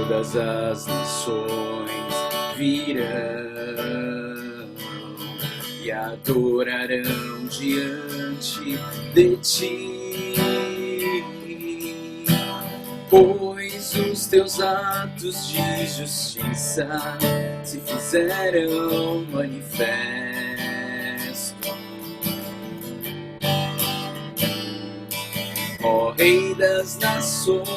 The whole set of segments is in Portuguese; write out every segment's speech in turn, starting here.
Todas as nações virão e adorarão diante de ti, pois os teus atos de justiça se fizeram manifestos. Ó Rei das nações,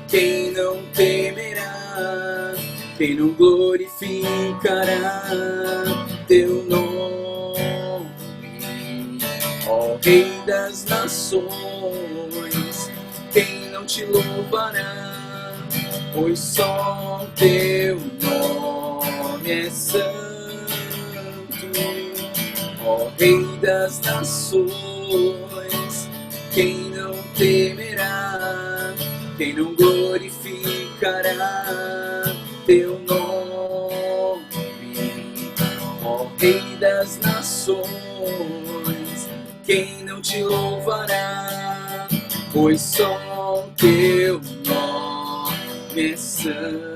quem não temerá, quem não glorificará teu nome? Ó Rei das nações, quem não te louvará, pois só teu nome é santo. Ó Rei das nações, quem não temerá, quem não glorificará teu nome? Ó Rei das nações, quem não te louvará, pois só teu nome é santo.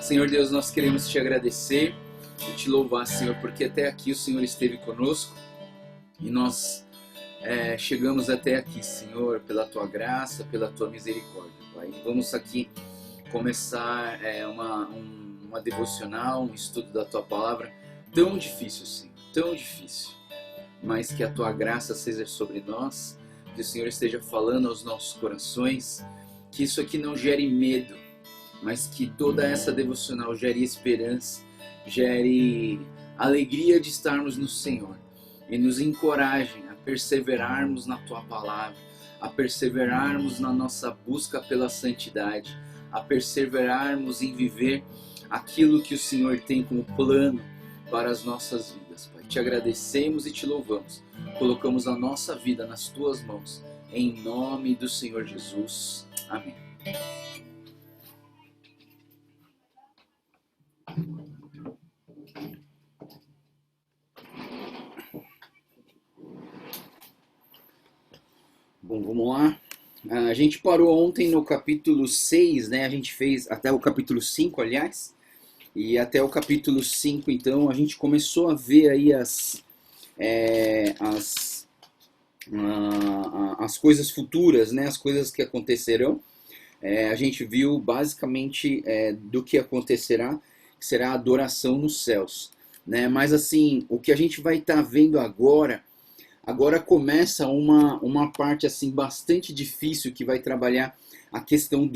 Senhor Deus, nós queremos te agradecer e te louvar, Senhor, porque até aqui o Senhor esteve conosco e nós chegamos até aqui, Senhor, pela tua graça, pela tua misericórdia, Pai. Vamos aqui começar uma devocional, um estudo da tua palavra, tão difícil, Senhor, tão difícil, mas que a tua graça seja sobre nós, que o Senhor esteja falando aos nossos corações, que isso aqui não gere medo, mas que toda essa devocional gere esperança, gere alegria de estarmos no Senhor e nos encorajem a perseverarmos na tua palavra, a perseverarmos na nossa busca pela santidade, a perseverarmos em viver aquilo que o Senhor tem como plano para as nossas vidas, Pai. Te agradecemos e te louvamos. Colocamos a nossa vida nas tuas mãos, em nome do Senhor Jesus. Amém. Bom, vamos lá. A gente parou ontem no capítulo 6, né? A gente fez até o capítulo 5, aliás. E até o capítulo 5, então, a gente começou a ver aí as coisas futuras, né? As coisas que acontecerão. A gente viu basicamente do que acontecerá, que será a adoração nos céus, né? Mas assim, o que a gente vai estar vendo agora começa uma parte assim bastante difícil, que vai trabalhar a questão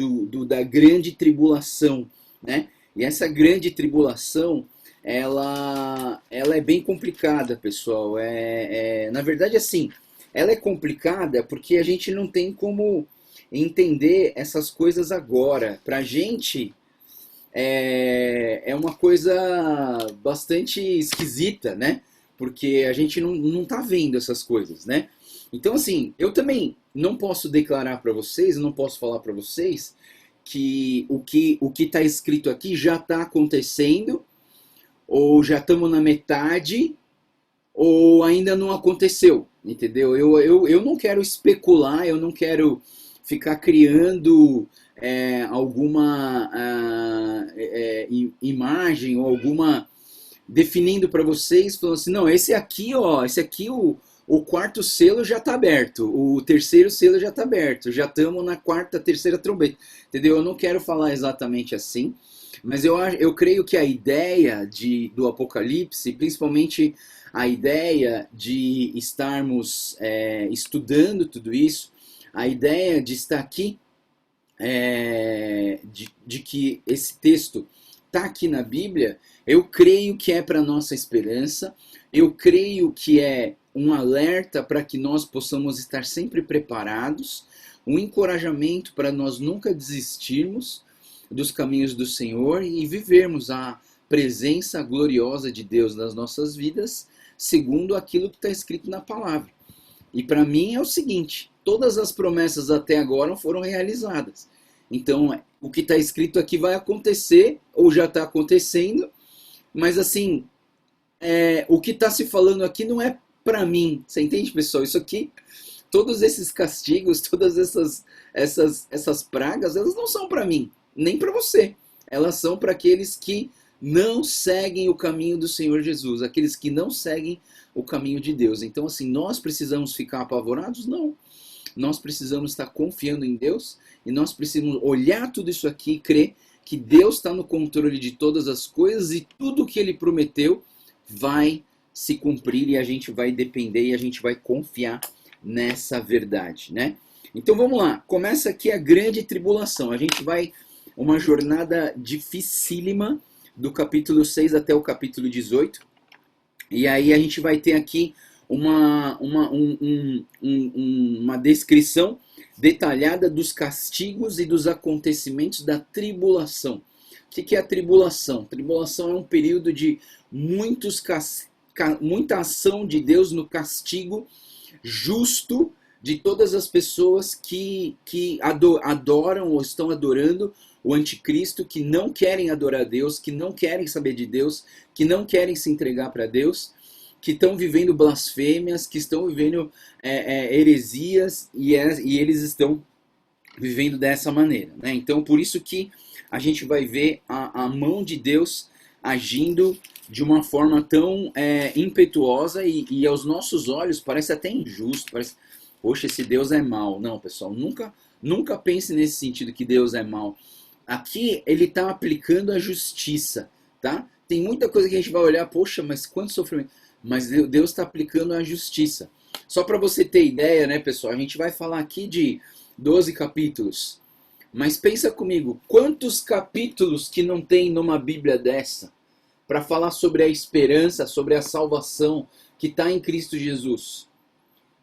da grande tribulação, né? E essa grande tribulação, ela é bem complicada, pessoal. Na verdade, assim, ela é complicada porque a gente não tem como entender essas coisas agora. Pra gente, é uma coisa bastante esquisita, né? Porque a gente não tá vendo essas coisas, né? Então, assim, eu também não posso declarar para vocês, não posso falar para vocês que o que está escrito aqui já está acontecendo, ou já estamos na metade, ou ainda não aconteceu, entendeu? Eu não quero especular, eu não quero ficar criando alguma imagem ou alguma definindo para vocês, falando assim, não, esse aqui o quarto selo já está aberto, o terceiro selo já está aberto, já estamos na terceira trombeta, entendeu? Eu não quero falar exatamente assim, mas eu creio que a ideia do Apocalipse, principalmente a ideia de estarmos estudando tudo isso, a ideia de estar aqui, de que esse texto está aqui na Bíblia, eu creio que é para nossa esperança, eu creio que é um alerta para que nós possamos estar sempre preparados, um encorajamento para nós nunca desistirmos dos caminhos do Senhor e vivermos a presença gloriosa de Deus nas nossas vidas, segundo aquilo que está escrito na palavra. E para mim é o seguinte, todas as promessas até agora foram realizadas. Então, o que está escrito aqui vai acontecer, ou já está acontecendo, mas assim, o que está se falando aqui não é para mim, você entende, pessoal? Isso aqui, todos esses castigos, todas essas pragas, elas não são para mim, nem para você. Elas são para aqueles que não seguem o caminho do Senhor Jesus, aqueles que não seguem o caminho de Deus. Então, assim, nós precisamos ficar apavorados? Não. Nós precisamos estar confiando em Deus e nós precisamos olhar tudo isso aqui e crer que Deus está no controle de todas as coisas e tudo que Ele prometeu vai se cumprir e a gente vai depender e a gente vai confiar nessa verdade, né? Então vamos lá, começa aqui a grande tribulação. A gente vai uma jornada dificílima do capítulo 6 até o capítulo 18. E aí a gente vai ter aqui uma descrição detalhada dos castigos e dos acontecimentos da tribulação. O que é a tribulação? Tribulação é um período de muita ação de Deus no castigo justo de todas as pessoas que adoram ou estão adorando o anticristo, que não querem adorar a Deus, que não querem saber de Deus, que não querem se entregar para Deus, que estão vivendo blasfêmias, que estão vivendo heresias e eles estão vivendo dessa maneira, né? Então, por isso que a gente vai ver a mão de Deus agindo de uma forma tão impetuosa e aos nossos olhos parece até injusto, parece, poxa, esse Deus é mau. Não, pessoal, nunca pense nesse sentido que Deus é mau. Aqui ele está aplicando a justiça, tá? Tem muita coisa que a gente vai olhar, poxa, mas quanto sofrimento. Mas Deus está aplicando a justiça. Só para você ter ideia, né, pessoal, a gente vai falar aqui de 12 capítulos. Mas pensa comigo, quantos capítulos que não tem numa Bíblia dessa para falar sobre a esperança, sobre a salvação que está em Cristo Jesus?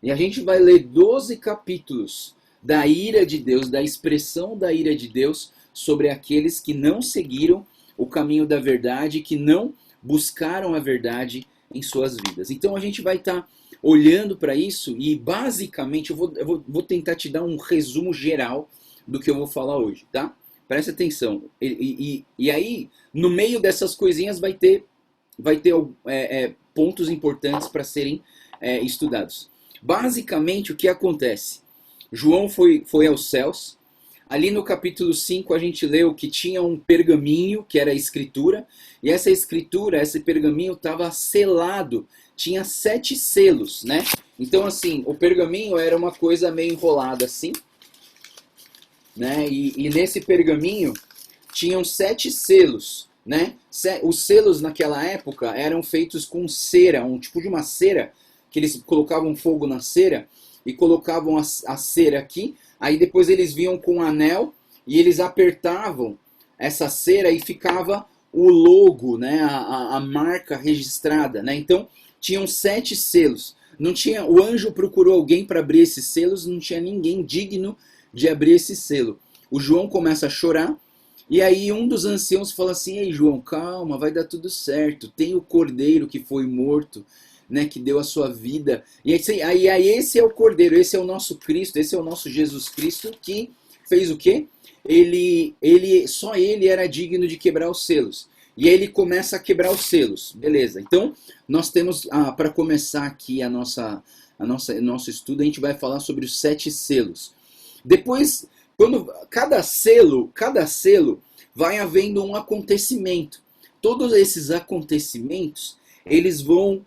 E a gente vai ler 12 capítulos da ira de Deus, da expressão da ira de Deus sobre aqueles que não seguiram o caminho da verdade, que não buscaram a verdade em suas vidas. Então a gente vai estar olhando para isso e basicamente eu vou tentar te dar um resumo geral do que eu vou falar hoje, tá? Presta atenção. E aí, no meio dessas coisinhas vai ter pontos importantes para serem estudados. Basicamente, o que acontece? João foi aos céus. Ali no capítulo 5 a gente leu que tinha um pergaminho, que era a escritura, e essa escritura, esse pergaminho estava selado, tinha 7 selos, né? Então assim, o pergaminho era uma coisa meio enrolada assim, né? E nesse pergaminho tinham 7 selos, né? Os selos naquela época eram feitos com cera, um tipo de uma cera, que eles colocavam fogo na cera e colocavam a cera aqui. Aí depois eles vinham com um anel e eles apertavam essa cera e ficava o logo, né, a marca registrada, né? Então tinham 7 selos. Não tinha, o anjo procurou alguém para abrir esses selos, não tinha ninguém digno de abrir esse selo. O João começa a chorar e aí um dos anciãos fala assim: "Ei, João, calma, vai dar tudo certo. Tem o cordeiro que foi morto, né, que deu a sua vida. E aí esse é o Cordeiro, esse é o nosso Cristo, esse é o nosso Jesus Cristo que fez o quê? Só ele era digno de quebrar os selos. E aí ele começa a quebrar os selos. Beleza. Então, nós temos, para começar aqui nosso estudo, a gente vai falar sobre os 7 selos. Depois, quando cada selo vai havendo um acontecimento. Todos esses acontecimentos, eles vão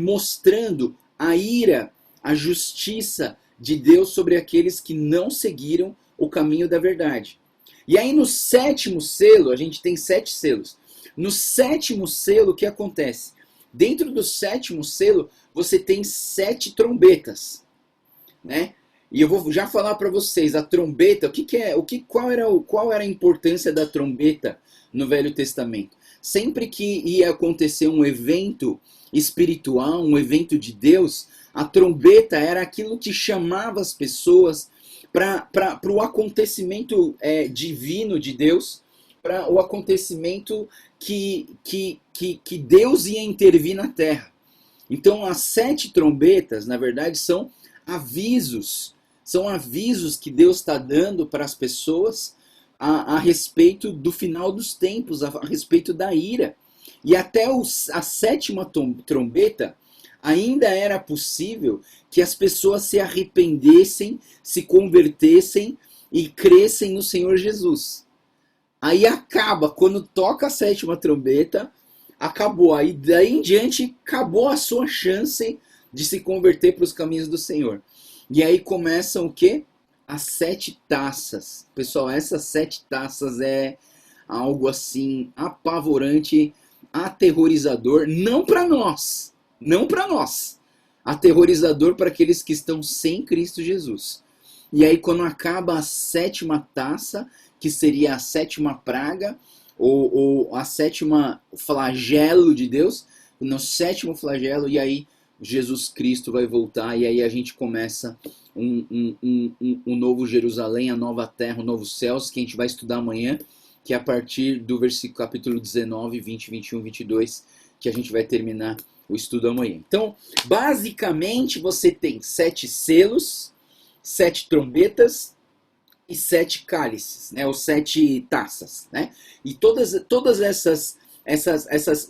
mostrando a ira, a justiça de Deus sobre aqueles que não seguiram o caminho da verdade. E aí no 7º selo, a gente tem 7 selos. No 7º selo, o que acontece? Dentro do 7º selo, você tem 7 trombetas, né? E eu vou já falar para vocês, a trombeta, qual era a importância da trombeta no Velho Testamento? Sempre que ia acontecer um evento espiritual, um evento de Deus, a trombeta era aquilo que chamava as pessoas para o acontecimento divino de Deus, para o acontecimento que Deus ia intervir na terra. Então as 7 trombetas, na verdade, são avisos que Deus está dando para as pessoas a respeito do final dos tempos, a respeito da ira. E até a 7ª trombeta, ainda era possível que as pessoas se arrependessem, se convertessem e crescem no Senhor Jesus. Aí acaba, quando toca a sétima trombeta, acabou. Aí daí em diante, acabou a sua chance de se converter para os caminhos do Senhor. E aí começam o quê? As 7 taças. Pessoal, essas 7 taças é algo assim apavorante, aterrorizador, não para nós, não para nós, aterrorizador para aqueles que estão sem Cristo Jesus. E aí quando acaba a 7ª taça, que seria a 7ª praga, ou a 7ª flagelo de Deus, no 7º flagelo, e aí Jesus Cristo vai voltar, e aí a gente começa um novo Jerusalém, a nova terra, um novo céus, que a gente vai estudar amanhã, que é a partir do versículo capítulo 19, 20, 21, 22, que a gente vai terminar o estudo amanhã. Então, basicamente, você tem 7 selos, 7 trombetas e 7 cálices, né? Ou 7 taças, né? E todas essas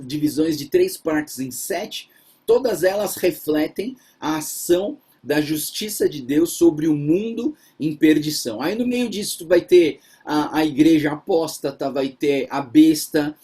divisões de 3 partes em 7, todas elas refletem a ação da justiça de Deus sobre o mundo em perdição. Aí no meio disso tu vai ter a igreja apóstata, vai ter a besta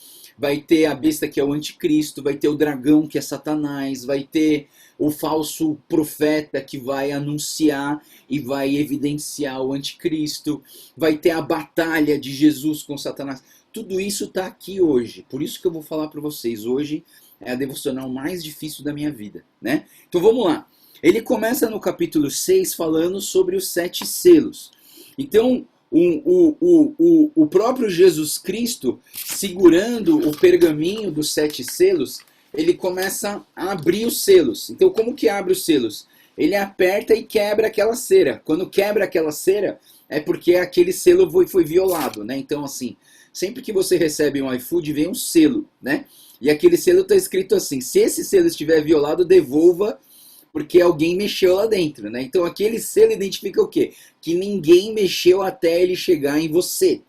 que é o anticristo, vai ter o dragão que é Satanás, vai ter o falso profeta que vai anunciar e vai evidenciar o anticristo, vai ter a batalha de Jesus com Satanás. Tudo isso está aqui hoje, por isso que eu vou falar para vocês. Hoje é a devocional mais difícil da minha vida, né? Então vamos lá. Ele começa no capítulo 6 falando sobre os 7 selos. Então, o próprio Jesus Cristo, segurando o pergaminho dos 7 selos, ele começa a abrir os selos. Então, como que abre os selos? Ele aperta e quebra aquela cera. Quando quebra aquela cera, é porque aquele selo foi violado, né? Então, assim, sempre que você recebe um iFood, vem um selo, né? E aquele selo está escrito assim: se esse selo estiver violado, devolva, porque alguém mexeu lá dentro, né? Então aquele selo identifica o quê? Que ninguém mexeu até ele chegar em você.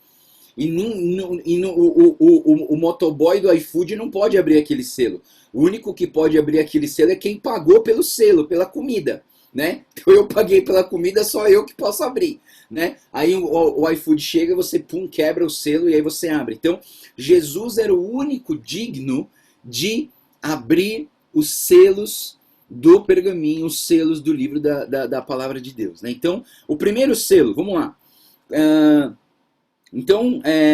O motoboy do iFood não pode abrir aquele selo. O único que pode abrir aquele selo é quem pagou pelo selo, pela comida, né? Então eu paguei pela comida, só eu que posso abrir, né? Aí o iFood chega, você pum, quebra o selo e aí você abre. Então Jesus era o único digno de abrir os selos do pergaminho, os selos do livro da palavra de Deus, né? Então, o primeiro selo, vamos lá.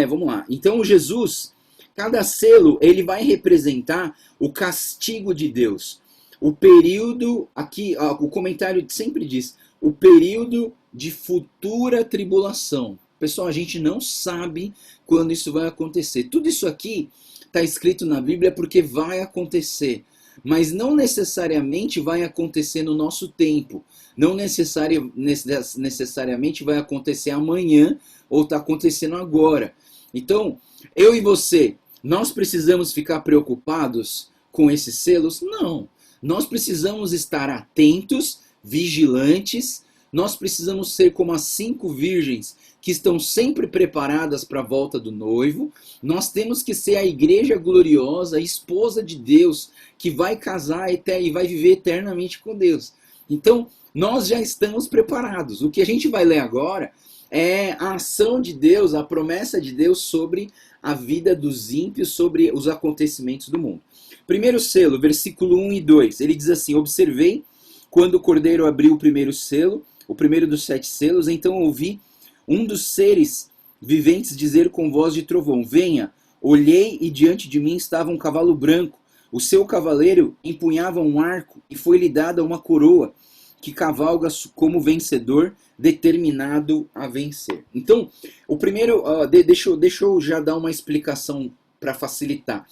Vamos lá. Então, Jesus, cada selo, ele vai representar o castigo de Deus. O período, aqui, o comentário sempre diz, o período de futura tribulação. Pessoal, a gente não sabe quando isso vai acontecer. Tudo isso aqui está escrito na Bíblia porque vai acontecer. Mas não necessariamente vai acontecer no nosso tempo. Não necessariamente vai acontecer amanhã ou está acontecendo agora. Então, eu e você, nós precisamos ficar preocupados com esses selos? Não. Nós precisamos estar atentos, vigilantes. Nós precisamos ser como as 5 virgens que estão sempre preparadas para a volta do noivo. Nós temos que ser a igreja gloriosa, a esposa de Deus, que vai casar e vai viver eternamente com Deus. Então, nós já estamos preparados. O que a gente vai ler agora é a ação de Deus, a promessa de Deus sobre a vida dos ímpios, sobre os acontecimentos do mundo. Primeiro selo, versículo 1 e 2, ele diz assim: observei quando o cordeiro abriu o primeiro selo, o primeiro dos 7 selos, então ouvi um dos seres viventes dizer com voz de trovão: venha. Olhei e diante de mim estava um cavalo branco. O seu cavaleiro empunhava um arco e foi-lhe dada uma coroa que cavalga como vencedor, determinado a vencer. Então, o primeiro, deixa eu já dar uma explicação para facilitar.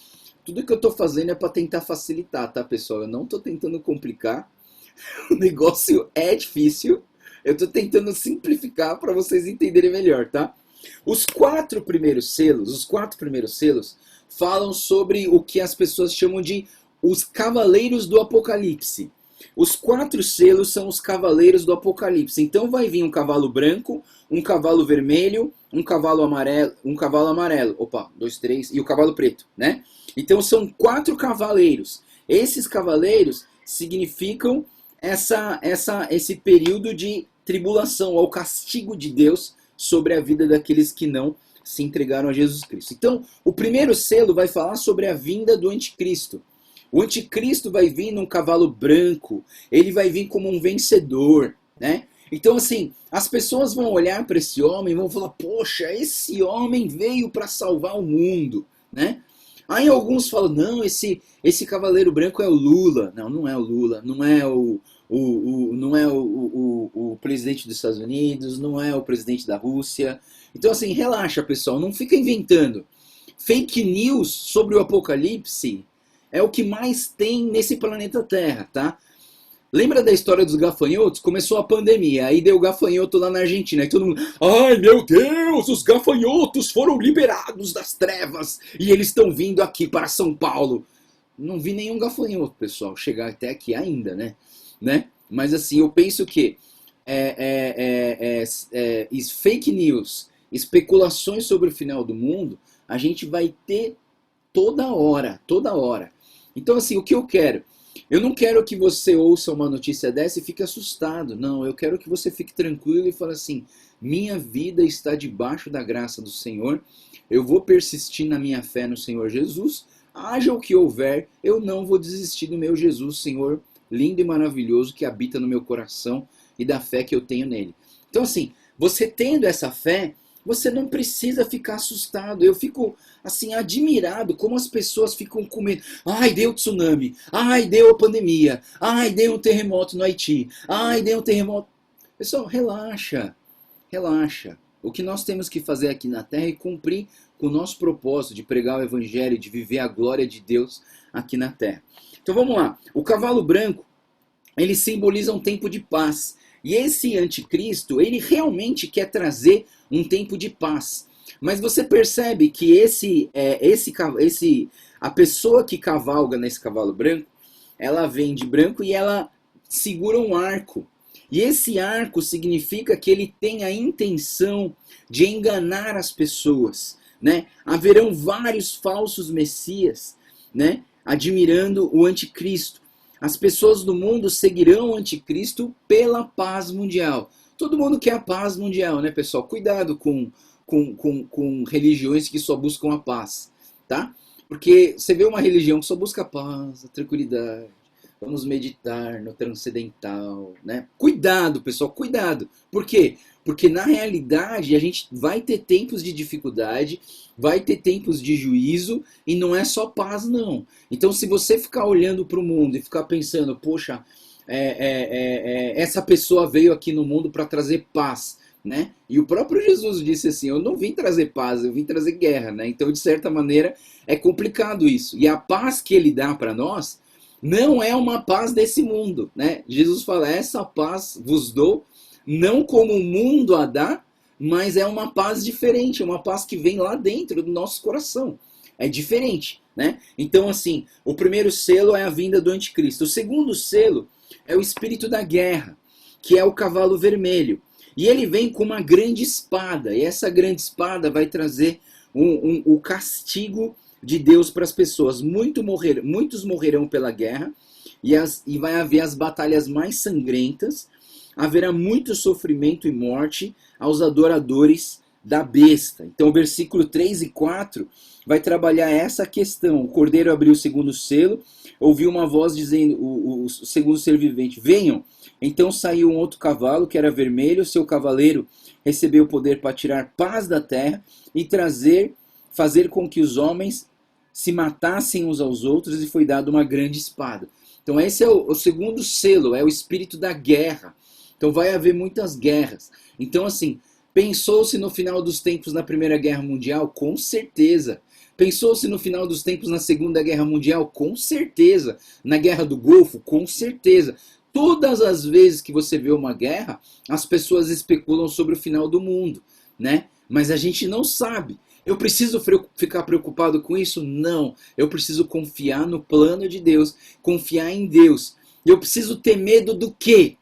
Tudo que eu estou fazendo é para tentar facilitar, tá, pessoal? Eu não estou tentando complicar. O negócio é difícil. Eu estou tentando simplificar para vocês entenderem melhor, tá? Os 4 primeiros selos falam sobre o que as pessoas chamam de os cavaleiros do Apocalipse. Os 4 selos são os cavaleiros do Apocalipse. Então vai vir um cavalo branco, um cavalo vermelho, um cavalo amarelo, opa, 2, 3, e o cavalo preto, né? Então são 4 cavaleiros. Esses cavaleiros significam esse período de tribulação, ou castigo de Deus sobre a vida daqueles que não se entregaram a Jesus Cristo. Então, o primeiro selo vai falar sobre a vinda do anticristo. O anticristo vai vir num cavalo branco, ele vai vir como um vencedor, né? Então, assim, as pessoas vão olhar para esse homem e vão falar, poxa, esse homem veio para salvar o mundo, né? Aí alguns falam, não, esse cavaleiro branco é o Lula. Não, não é o Lula, não é o presidente dos Estados Unidos, não é o presidente da Rússia. Então, assim, relaxa, pessoal, não fica inventando. Fake news sobre o apocalipse é o que mais tem nesse planeta Terra, tá? Lembra da história dos gafanhotos? Começou a pandemia, aí deu gafanhoto lá na Argentina, e todo mundo, ai meu Deus, os gafanhotos foram liberados das trevas, e eles estão vindo aqui para São Paulo. Não vi nenhum gafanhoto, pessoal, chegar até aqui ainda, né? Mas assim, eu penso que fake news, especulações sobre o final do mundo, a gente vai ter toda hora, toda hora. Então assim, o que eu quero? Eu não quero que você ouça uma notícia dessa e fique assustado. Não, eu quero que você fique tranquilo e fale assim, minha vida está debaixo da graça do Senhor, eu vou persistir na minha fé no Senhor Jesus, haja o que houver, eu não vou desistir do meu Jesus, Senhor lindo e maravilhoso que habita no meu coração e da fé que eu tenho nele. Então assim, você tendo essa fé, você não precisa ficar assustado. Eu fico, assim, admirado como as pessoas ficam com medo. Ai, deu tsunami. Ai, deu a pandemia. Ai, deu um terremoto no Haiti. Ai, deu um terremoto... Pessoal, relaxa. Relaxa. O que nós temos que fazer aqui na Terra é cumprir com o nosso propósito de pregar o Evangelho, de viver a glória de Deus aqui na Terra. Então vamos lá. O cavalo branco, ele simboliza um tempo de paz. E esse anticristo, ele realmente quer trazer um tempo de paz. Mas você percebe que a pessoa que cavalga nesse cavalo branco, ela vem de branco e ela segura um arco. E esse arco significa que ele tem a intenção de enganar as pessoas, né? Haverão vários falsos messias, né? Admirando o anticristo. As pessoas do mundo seguirão o anticristo pela paz mundial. Todo mundo quer a paz mundial, né, pessoal? Cuidado com religiões que só buscam a paz, tá? Porque você vê uma religião que só busca a paz, a tranquilidade. Vamos meditar no transcendental, né? Cuidado, pessoal, cuidado. Por quê? Porque na realidade a gente vai ter tempos de dificuldade, vai ter tempos de juízo e não é só paz, não. Então se você ficar olhando para o mundo e ficar pensando, poxa, essa pessoa veio aqui no mundo para trazer paz, né? E o próprio Jesus disse assim, eu não vim trazer paz, eu vim trazer guerra, né? Então de certa maneira é complicado isso. E a paz que ele dá para nós não é uma paz desse mundo, né? Jesus fala, essa paz vos dou, não como o mundo a dá, mas é uma paz diferente, é uma paz que vem lá dentro do nosso coração. É diferente, né? Então, assim, o primeiro selo é a vinda do anticristo. O segundo selo é o espírito da guerra, que é o cavalo vermelho. E ele vem com uma grande espada, e essa grande espada vai trazer o castigo de Deus para as pessoas. Muitos morrerão pela guerra, e vai haver as batalhas mais sangrentas, haverá muito sofrimento e morte aos adoradores da besta. Então o versículo 3 e 4 vai trabalhar essa questão. O cordeiro abriu o segundo selo, ouviu uma voz dizendo, o segundo ser vivente, venham. Então saiu um outro cavalo, que era vermelho, seu cavaleiro recebeu o poder para tirar paz da terra e fazer com que os homens se matassem uns aos outros, e foi dada uma grande espada. Então esse é o segundo selo, é o espírito da guerra. Então vai haver muitas guerras. Então assim, pensou-se no final dos tempos na Primeira Guerra Mundial? Com certeza. Pensou-se no final dos tempos na Segunda Guerra Mundial? Com certeza. Na Guerra do Golfo? Com certeza. Todas as vezes que você vê uma guerra, as pessoas especulam sobre o final do mundo, né? Mas a gente não sabe. Eu preciso ficar preocupado com isso? Não. Eu preciso confiar no plano de Deus, confiar em Deus. Eu preciso ter medo do quê?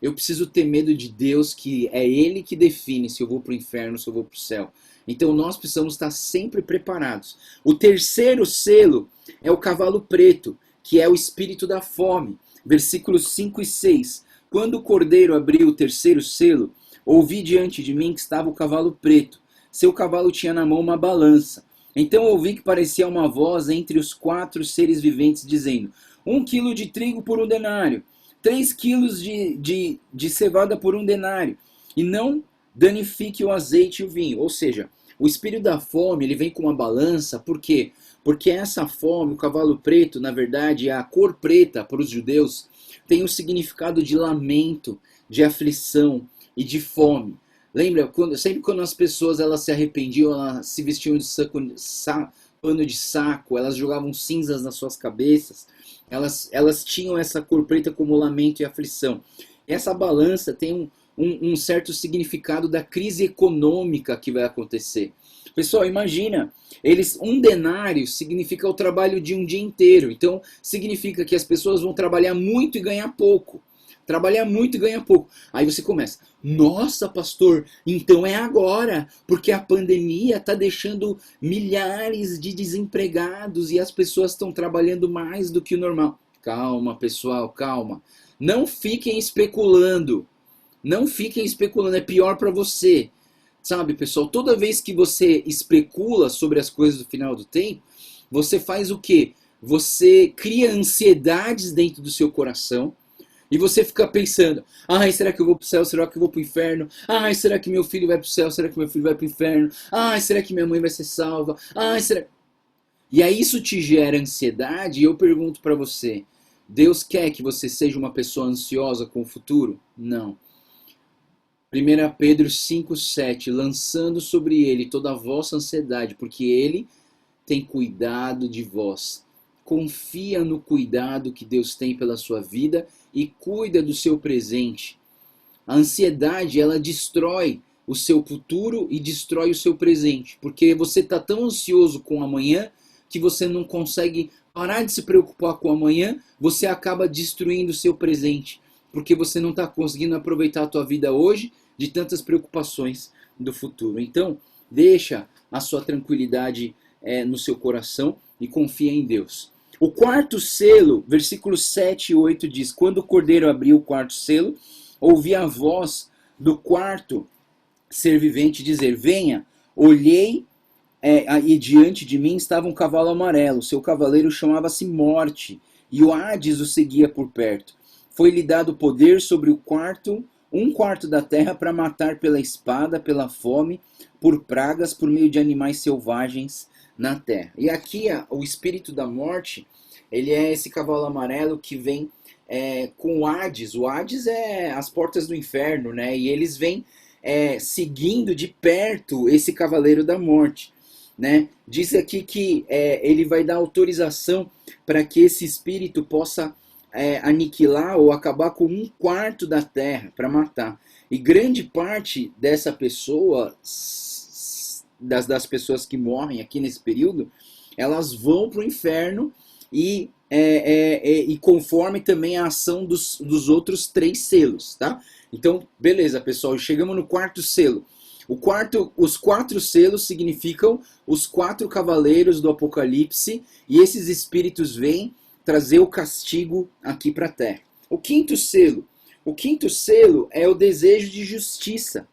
Eu preciso ter medo de Deus, que é Ele que define se eu vou para o inferno, se eu vou para o céu. Então nós precisamos estar sempre preparados. O terceiro selo é o cavalo preto, que é o espírito da fome. Versículos 5 e 6. Quando o cordeiro abriu o terceiro selo, ouvi diante de mim que estava o cavalo preto. Seu cavalo tinha na mão uma balança. Então ouvi que parecia uma voz entre os 4 seres viventes, dizendo: 1 quilo de trigo por 1 denário, 3 quilos de cevada por 1 denário, e não danifique o azeite e o vinho. Ou seja, o espírito da fome, ele vem com uma balança. Por quê? Porque essa fome, o cavalo preto, na verdade, a cor preta para os judeus, tem o significado de lamento, de aflição e de fome. Lembra, sempre quando as pessoas elas se arrependiam, elas se vestiam de pano de saco, elas jogavam cinzas nas suas cabeças, elas tinham essa cor preta como lamento e aflição. Essa balança tem um certo significado da crise econômica que vai acontecer. Pessoal, imagina, 1 denário significa o trabalho de um dia inteiro. Então, significa que as pessoas vão trabalhar muito e ganhar pouco. Trabalhar muito e ganhar pouco. Aí você começa, nossa pastor, então é agora, porque a pandemia está deixando milhares de desempregados e as pessoas estão trabalhando mais do que o normal. Calma, pessoal, calma. Não fiquem especulando. Não fiquem especulando, é pior para você. Sabe, pessoal, toda vez que você especula sobre as coisas do final do tempo, você faz o quê? Você cria ansiedades dentro do seu coração e você fica pensando, ai, será que eu vou pro céu? Será que eu vou pro inferno? Ai, será que meu filho vai pro céu? Será que meu filho vai pro inferno? Ai, será que minha mãe vai ser salva? Ai, será... E aí isso te gera ansiedade e eu pergunto para você, Deus quer que você seja uma pessoa ansiosa com o futuro? Não. 1 Pedro 5,7, lançando sobre ele toda a vossa ansiedade, porque ele tem cuidado de vós. Confia no cuidado que Deus tem pela sua vida e cuida do seu presente. A ansiedade, ela destrói o seu futuro e destrói o seu presente, porque você está tão ansioso com o amanhã que você não consegue parar de se preocupar com o amanhã, você acaba destruindo o seu presente, porque você não está conseguindo aproveitar a tua vida hoje de tantas preocupações do futuro. Então, deixa a sua tranquilidade no seu coração e confia em Deus. O quarto selo, versículos 7 e 8 diz, quando o cordeiro abriu o quarto selo, ouvi a voz do quarto ser vivente dizer, venha, olhei e diante de mim estava um cavalo amarelo, seu cavaleiro chamava-se Morte, e o Hades o seguia por perto. Foi-lhe dado poder sobre um quarto da terra para matar pela espada, pela fome, por pragas, por meio de animais selvagens na terra. E aqui o espírito da morte, ele é esse cavalo amarelo que vem com o Hades. O Hades é as portas do inferno, né? E eles vêm seguindo de perto esse cavaleiro da morte, né? Diz aqui que ele vai dar autorização para que esse espírito possa aniquilar ou acabar com um quarto da terra para matar. E grande parte dessa pessoa, das pessoas que morrem aqui nesse período, elas vão para o inferno e conforme também a ação dos outros 3 selos, tá? Então, beleza, pessoal, chegamos no quarto selo. Os 4 selos significam os 4 cavaleiros do Apocalipse, e esses espíritos vêm trazer o castigo aqui para a terra. O quinto selo é o desejo de justiça,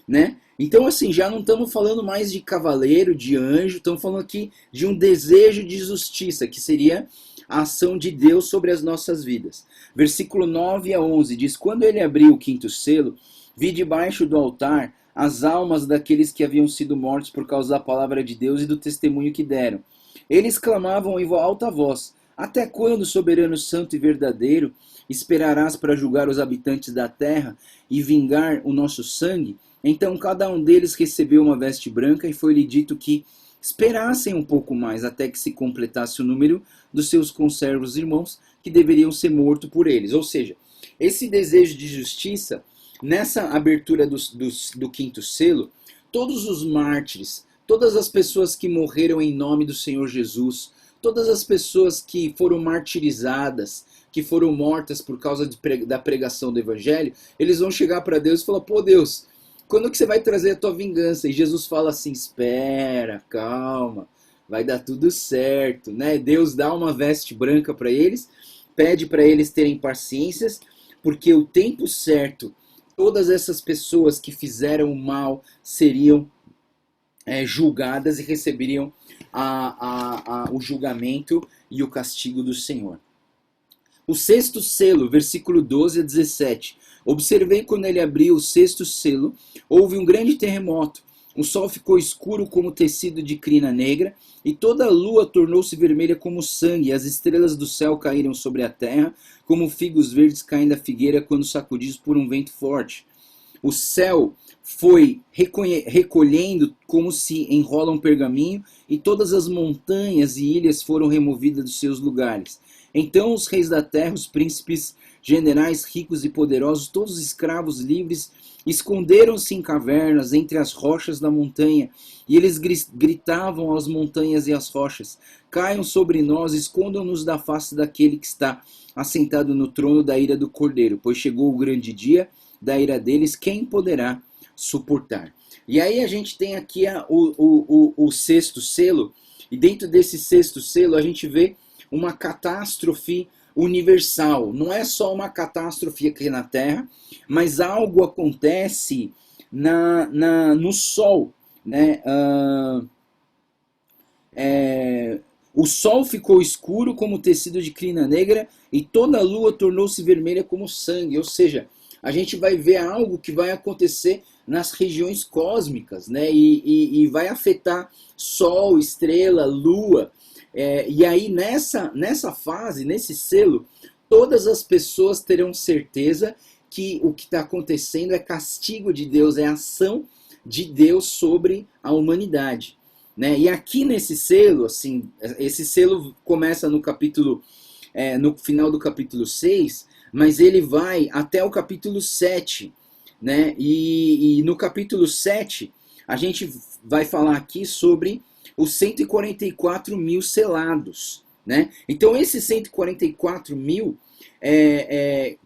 né? Então, assim, já não estamos falando mais de cavaleiro, de anjo, estamos falando aqui de um desejo de justiça, que seria a ação de Deus sobre as nossas vidas. Versículo 9 a 11 diz, quando ele abriu o quinto selo, vi debaixo do altar as almas daqueles que haviam sido mortos por causa da palavra de Deus e do testemunho que deram. Eles clamavam em alta voz, até quando, soberano santo e verdadeiro, esperarás para julgar os habitantes da terra e vingar o nosso sangue? Então cada um deles recebeu uma veste branca e foi-lhe dito que esperassem um pouco mais até que se completasse o número dos seus conservos irmãos que deveriam ser mortos por eles. Ou seja, esse desejo de justiça, nessa abertura do quinto selo, todos os mártires, todas as pessoas que morreram em nome do Senhor Jesus, todas as pessoas que foram martirizadas, que foram mortas por causa da pregação do Evangelho, eles vão chegar para Deus e falar, pô Deus, quando que você vai trazer a tua vingança? E Jesus fala assim, espera, calma, vai dar tudo certo, né? Deus dá uma veste branca para eles, pede para eles terem paciência, porque o tempo certo, todas essas pessoas que fizeram o mal seriam julgadas e receberiam o julgamento e o castigo do Senhor. O sexto selo, versículo 12 a 17. Observei quando ele abriu o sexto selo, houve um grande terremoto. O sol ficou escuro como tecido de crina negra, e toda a lua tornou-se vermelha como sangue, e as estrelas do céu caíram sobre a terra, como figos verdes caem da figueira quando sacudidos por um vento forte. O céu foi recolhendo como se enrola um pergaminho, e todas as montanhas e ilhas foram removidas dos seus lugares. Então os reis da terra, os príncipes, generais ricos e poderosos, todos os escravos livres, esconderam-se em cavernas entre as rochas da montanha, e eles gritavam às montanhas e às rochas: caiam sobre nós, escondam-nos da face daquele que está assentado no trono da ira do Cordeiro, pois chegou o grande dia da ira deles, quem poderá suportar? E aí a gente tem aqui o sexto selo, e dentro desse sexto selo a gente vê uma catástrofe universal. Não é só uma catástrofe aqui na Terra, mas algo acontece no Sol. Né? O Sol ficou escuro como tecido de crina negra, e toda a lua tornou-se vermelha como sangue. Ou seja, a gente vai ver algo que vai acontecer nas regiões cósmicas, né? E vai afetar Sol, estrela, lua. E aí nessa fase, nesse selo, todas as pessoas terão certeza que o que está acontecendo é castigo de Deus, é ação de Deus sobre a humanidade. Né? E aqui nesse selo, assim, esse selo começa no capítulo, no final do capítulo 6, mas ele vai até o capítulo 7. Né? E no capítulo 7, a gente vai falar aqui sobre os 144 mil selados. Né? Então esses 144 mil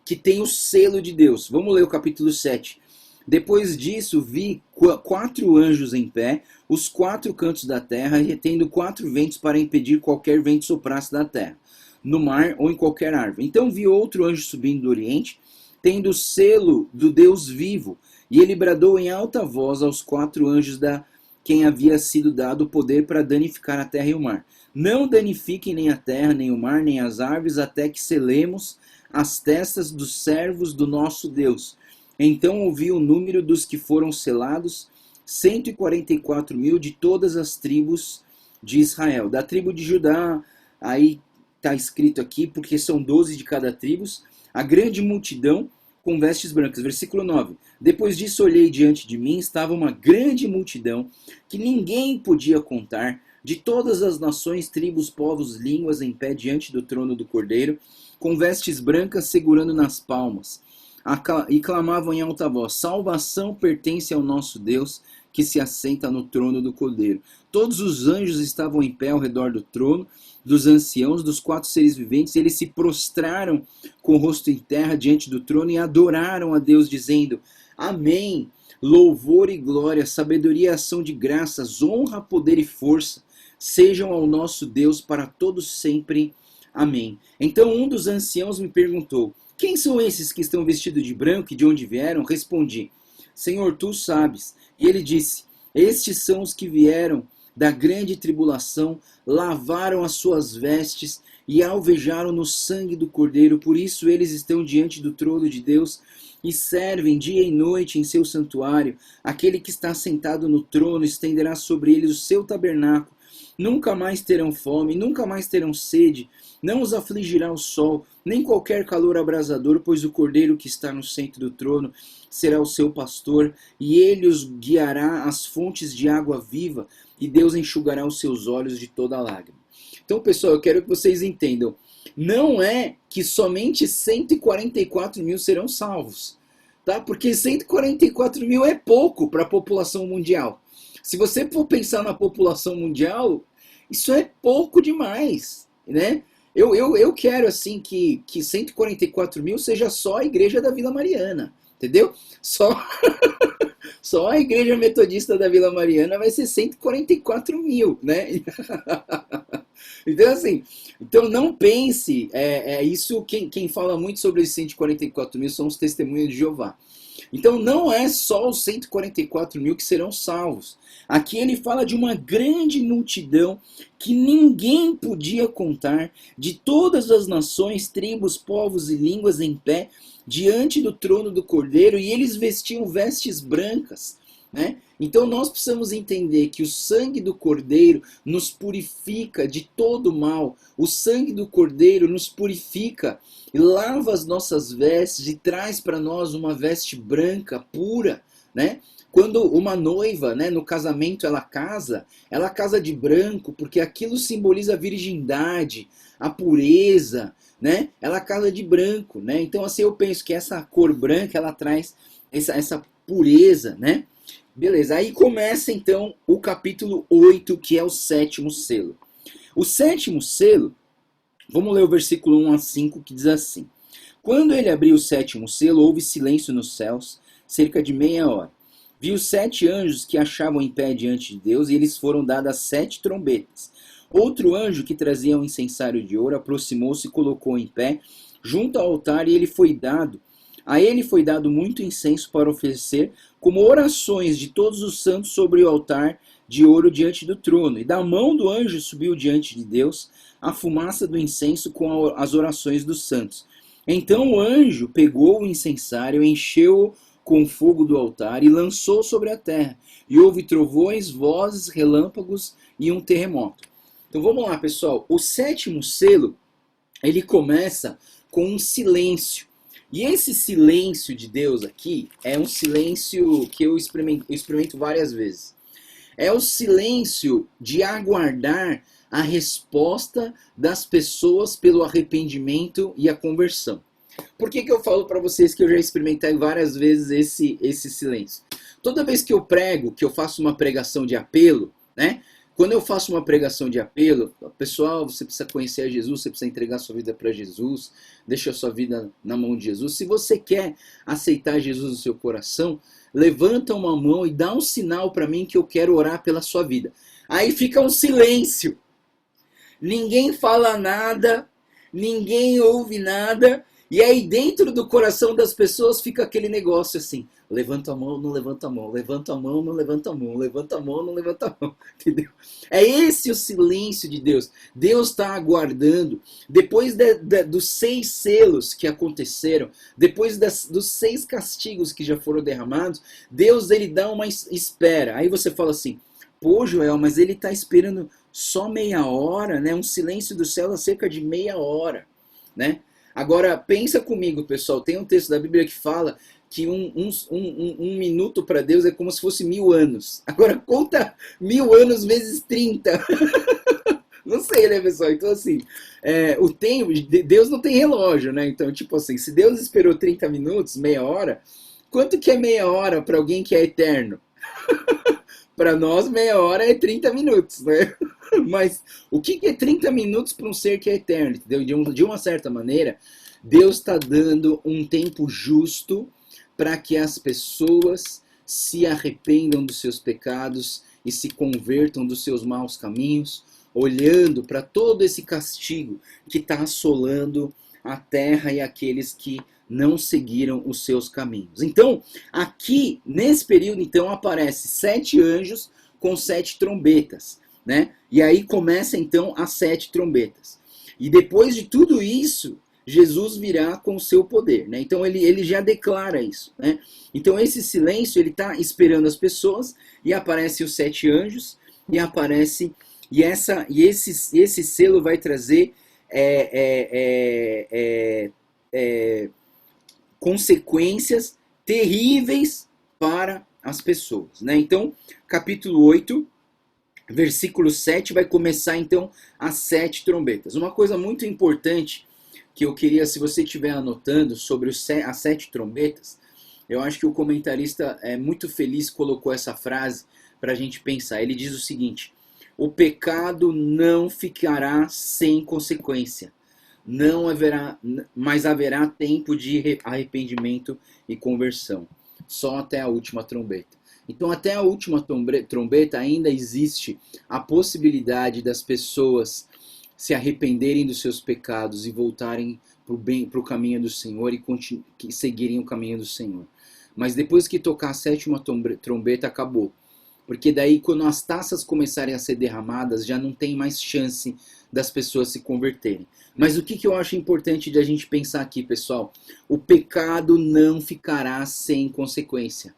que tem o selo de Deus. Vamos ler o capítulo 7. Depois disso vi 4 anjos em pé, os 4 cantos da terra, retendo 4 ventos para impedir qualquer vento soprasse da terra, no mar ou em qualquer árvore. Então vi outro anjo subindo do oriente, tendo o selo do Deus vivo, e ele bradou em alta voz aos 4 anjos da quem havia sido dado o poder para danificar a terra e o mar. Não danifiquem nem a terra, nem o mar, nem as árvores, até que selemos as testas dos servos do nosso Deus. Então ouvi o número dos que foram selados, 144 mil de todas as tribos de Israel. Da tribo de Judá, aí está escrito aqui, porque são 12 de cada tribo, a grande multidão com vestes brancas. Versículo 9. Depois disso olhei diante de mim, estava uma grande multidão, que ninguém podia contar, de todas as nações, tribos, povos, línguas, em pé diante do trono do Cordeiro, com vestes brancas segurando nas palmas. E clamavam em alta voz: salvação pertence ao nosso Deus, que se assenta no trono do Cordeiro. Todos os anjos estavam em pé ao redor do trono, dos anciãos, dos 4 seres viventes. Eles se prostraram com o rosto em terra diante do trono e adoraram a Deus, dizendo: amém, louvor e glória, sabedoria e ação de graças, honra, poder e força sejam ao nosso Deus para todos sempre. Amém. Então um dos anciãos me perguntou: quem são esses que estão vestidos de branco e de onde vieram? Respondi: Senhor, tu sabes. E ele disse: estes são os que vieram da grande tribulação, lavaram as suas vestes e alvejaram no sangue do Cordeiro. Por isso eles estão diante do trono de Deus e servem dia e noite em seu santuário. Aquele que está sentado no trono estenderá sobre eles o seu tabernáculo. Nunca mais terão fome, nunca mais terão sede, não os afligirá o sol, nem qualquer calor abrasador, pois o Cordeiro que está no centro do trono será o seu pastor, e ele os guiará às fontes de água viva, e Deus enxugará os seus olhos de toda lágrima. Então, pessoal, eu quero que vocês entendam, não é que somente 144 mil serão salvos, tá? Porque 144 mil é pouco para a população mundial. Se você for pensar na população mundial, isso é pouco demais, né? Eu quero, assim, que 144 mil seja só a igreja da Vila Mariana, entendeu? Só a igreja metodista da Vila Mariana vai ser 144 mil, né? Então, assim, então não pense, isso quem fala muito sobre os 144 mil são os testemunhos de Jeová. Então não é só os 144 mil que serão salvos. Aqui ele fala de uma grande multidão que ninguém podia contar, de todas as nações, tribos, povos e línguas em pé, diante do trono do Cordeiro, e eles vestiam vestes brancas. Né? Então nós precisamos entender que o sangue do Cordeiro nos purifica de todo mal. O sangue do Cordeiro nos purifica e lava as nossas vestes e traz para nós uma veste branca, pura, né? Quando uma noiva, né, no casamento, ela casa de branco, porque aquilo simboliza a virgindade, a pureza, né? Ela casa de branco, né? Então assim eu penso que essa cor branca, ela traz essa pureza, né? Beleza, aí começa então o capítulo 8, que é o sétimo selo. O sétimo selo, vamos ler o versículo 1 a 5, que diz assim: Quando ele abriu o sétimo selo, houve silêncio nos céus, cerca de meia hora. Viu 7 anjos que achavam em pé diante de Deus, e eles foram dadas 7 trombetas. Outro anjo que trazia um incensário de ouro aproximou-se e colocou em pé junto ao altar, e a ele foi dado muito incenso para oferecer como orações de todos os santos sobre o altar de ouro diante do trono. E da mão do anjo subiu diante de Deus a fumaça do incenso com as orações dos santos. Então o anjo pegou o incensário, encheu-o com fogo do altar e lançou sobre a terra. E houve trovões, vozes, relâmpagos e um terremoto. Então vamos lá, pessoal. O sétimo selo, ele começa com um silêncio. E esse silêncio de Deus aqui é um silêncio que eu experimento várias vezes. É o silêncio de aguardar a resposta das pessoas pelo arrependimento e a conversão. Por que eu falo para vocês que eu já experimentei várias vezes esse silêncio? Toda vez que eu prego, que eu faço uma pregação de apelo, né? Quando eu faço uma pregação de apelo, pessoal, você precisa conhecer a Jesus, você precisa entregar sua vida para Jesus, deixa a sua vida na mão de Jesus. Se você quer aceitar Jesus no seu coração, levanta uma mão e dá um sinal para mim que eu quero orar pela sua vida. Aí fica um silêncio. Ninguém fala nada, ninguém ouve nada, e aí dentro do coração das pessoas fica aquele negócio assim: levanta a mão, não levanta a mão, levanta a mão, não levanta a mão, levanta a mão, não levanta a mão, entendeu? É esse o silêncio de Deus. Deus está aguardando, depois dos 6 selos que aconteceram, depois dos 6 castigos que já foram derramados, Deus ele dá uma espera. Aí você fala assim: pô, Joel, mas ele está esperando só meia hora, né? Um silêncio do céu há cerca de meia hora, né? Agora, pensa comigo, pessoal, tem um texto da Bíblia que fala que um minuto para Deus é como se fosse 1000 anos. Agora, conta 1000 anos vezes 30. Não sei, né, pessoal? Então, assim, o tempo, Deus não tem relógio, né? Então, tipo assim, se Deus esperou 30 minutos, meia hora, quanto que é meia hora para alguém que é eterno? Para nós, meia hora é 30 minutos, né? Mas o que é 30 minutos para um ser que é eterno? Entendeu? De uma certa maneira, Deus está dando um tempo justo para que as pessoas se arrependam dos seus pecados e se convertam dos seus maus caminhos, olhando para todo esse castigo que está assolando a terra e aqueles que não seguiram os seus caminhos. Então, aqui, nesse período, então, aparece 7 anjos com 7 trombetas, né? E aí começa, então, as 7 trombetas. E depois de tudo isso, Jesus virá com o seu poder, né? Então, ele já declara isso, né? Então, esse silêncio, ele está esperando as pessoas, e aparecem os 7 anjos, e aparece... E esse selo vai trazer consequências terríveis para as pessoas, né? Então, capítulo 8, versículo 7, vai começar então as 7 trombetas. Uma coisa muito importante que eu queria, se você estiver anotando sobre as 7 trombetas, eu acho que o comentarista muito feliz colocou essa frase para a gente pensar. Ele diz o seguinte: o pecado não ficará sem consequência. Não haverá, mas haverá tempo de arrependimento e conversão. Só até a última trombeta. Então, até a última trombeta ainda existe a possibilidade das pessoas se arrependerem dos seus pecados e voltarem para o caminho do Senhor e seguirem o caminho do Senhor. Mas depois que tocar a sétima trombeta, acabou. Porque daí, quando as taças começarem a ser derramadas, já não tem mais chance das pessoas se converterem. Mas o que eu acho importante de a gente pensar aqui, pessoal? O pecado não ficará sem consequência.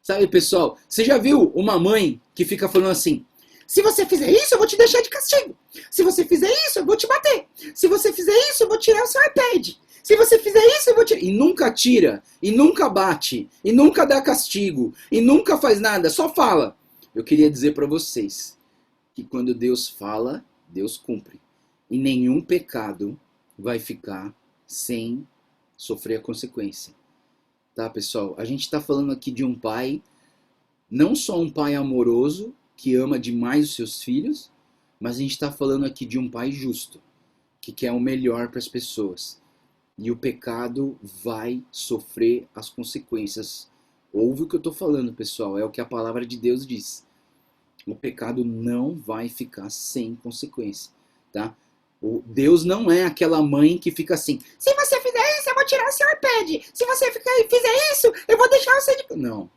Sabe, pessoal, você já viu uma mãe que fica falando assim: se você fizer isso, eu vou te deixar de castigo. Se você fizer isso, eu vou te bater. Se você fizer isso, eu vou tirar o seu iPad. Se você fizer isso, eu vou tirar. E nunca tira, e nunca bate, e nunca dá castigo, e nunca faz nada, só fala. Eu queria dizer para vocês que quando Deus fala, Deus cumpre. E nenhum pecado vai ficar sem sofrer a consequência. Tá, pessoal? A gente está falando aqui de um pai, não só um pai amoroso, que ama demais os seus filhos, mas a gente está falando aqui de um pai justo, que quer o melhor para as pessoas. E o pecado vai sofrer as consequências. Ouve o que eu estou falando, pessoal, é o que a palavra de Deus diz. O pecado não vai ficar sem consequência, tá? Deus não é aquela mãe que fica assim: se você fizer isso, eu vou tirar seu iPad. Se você fizer isso, eu vou deixar você de... Não.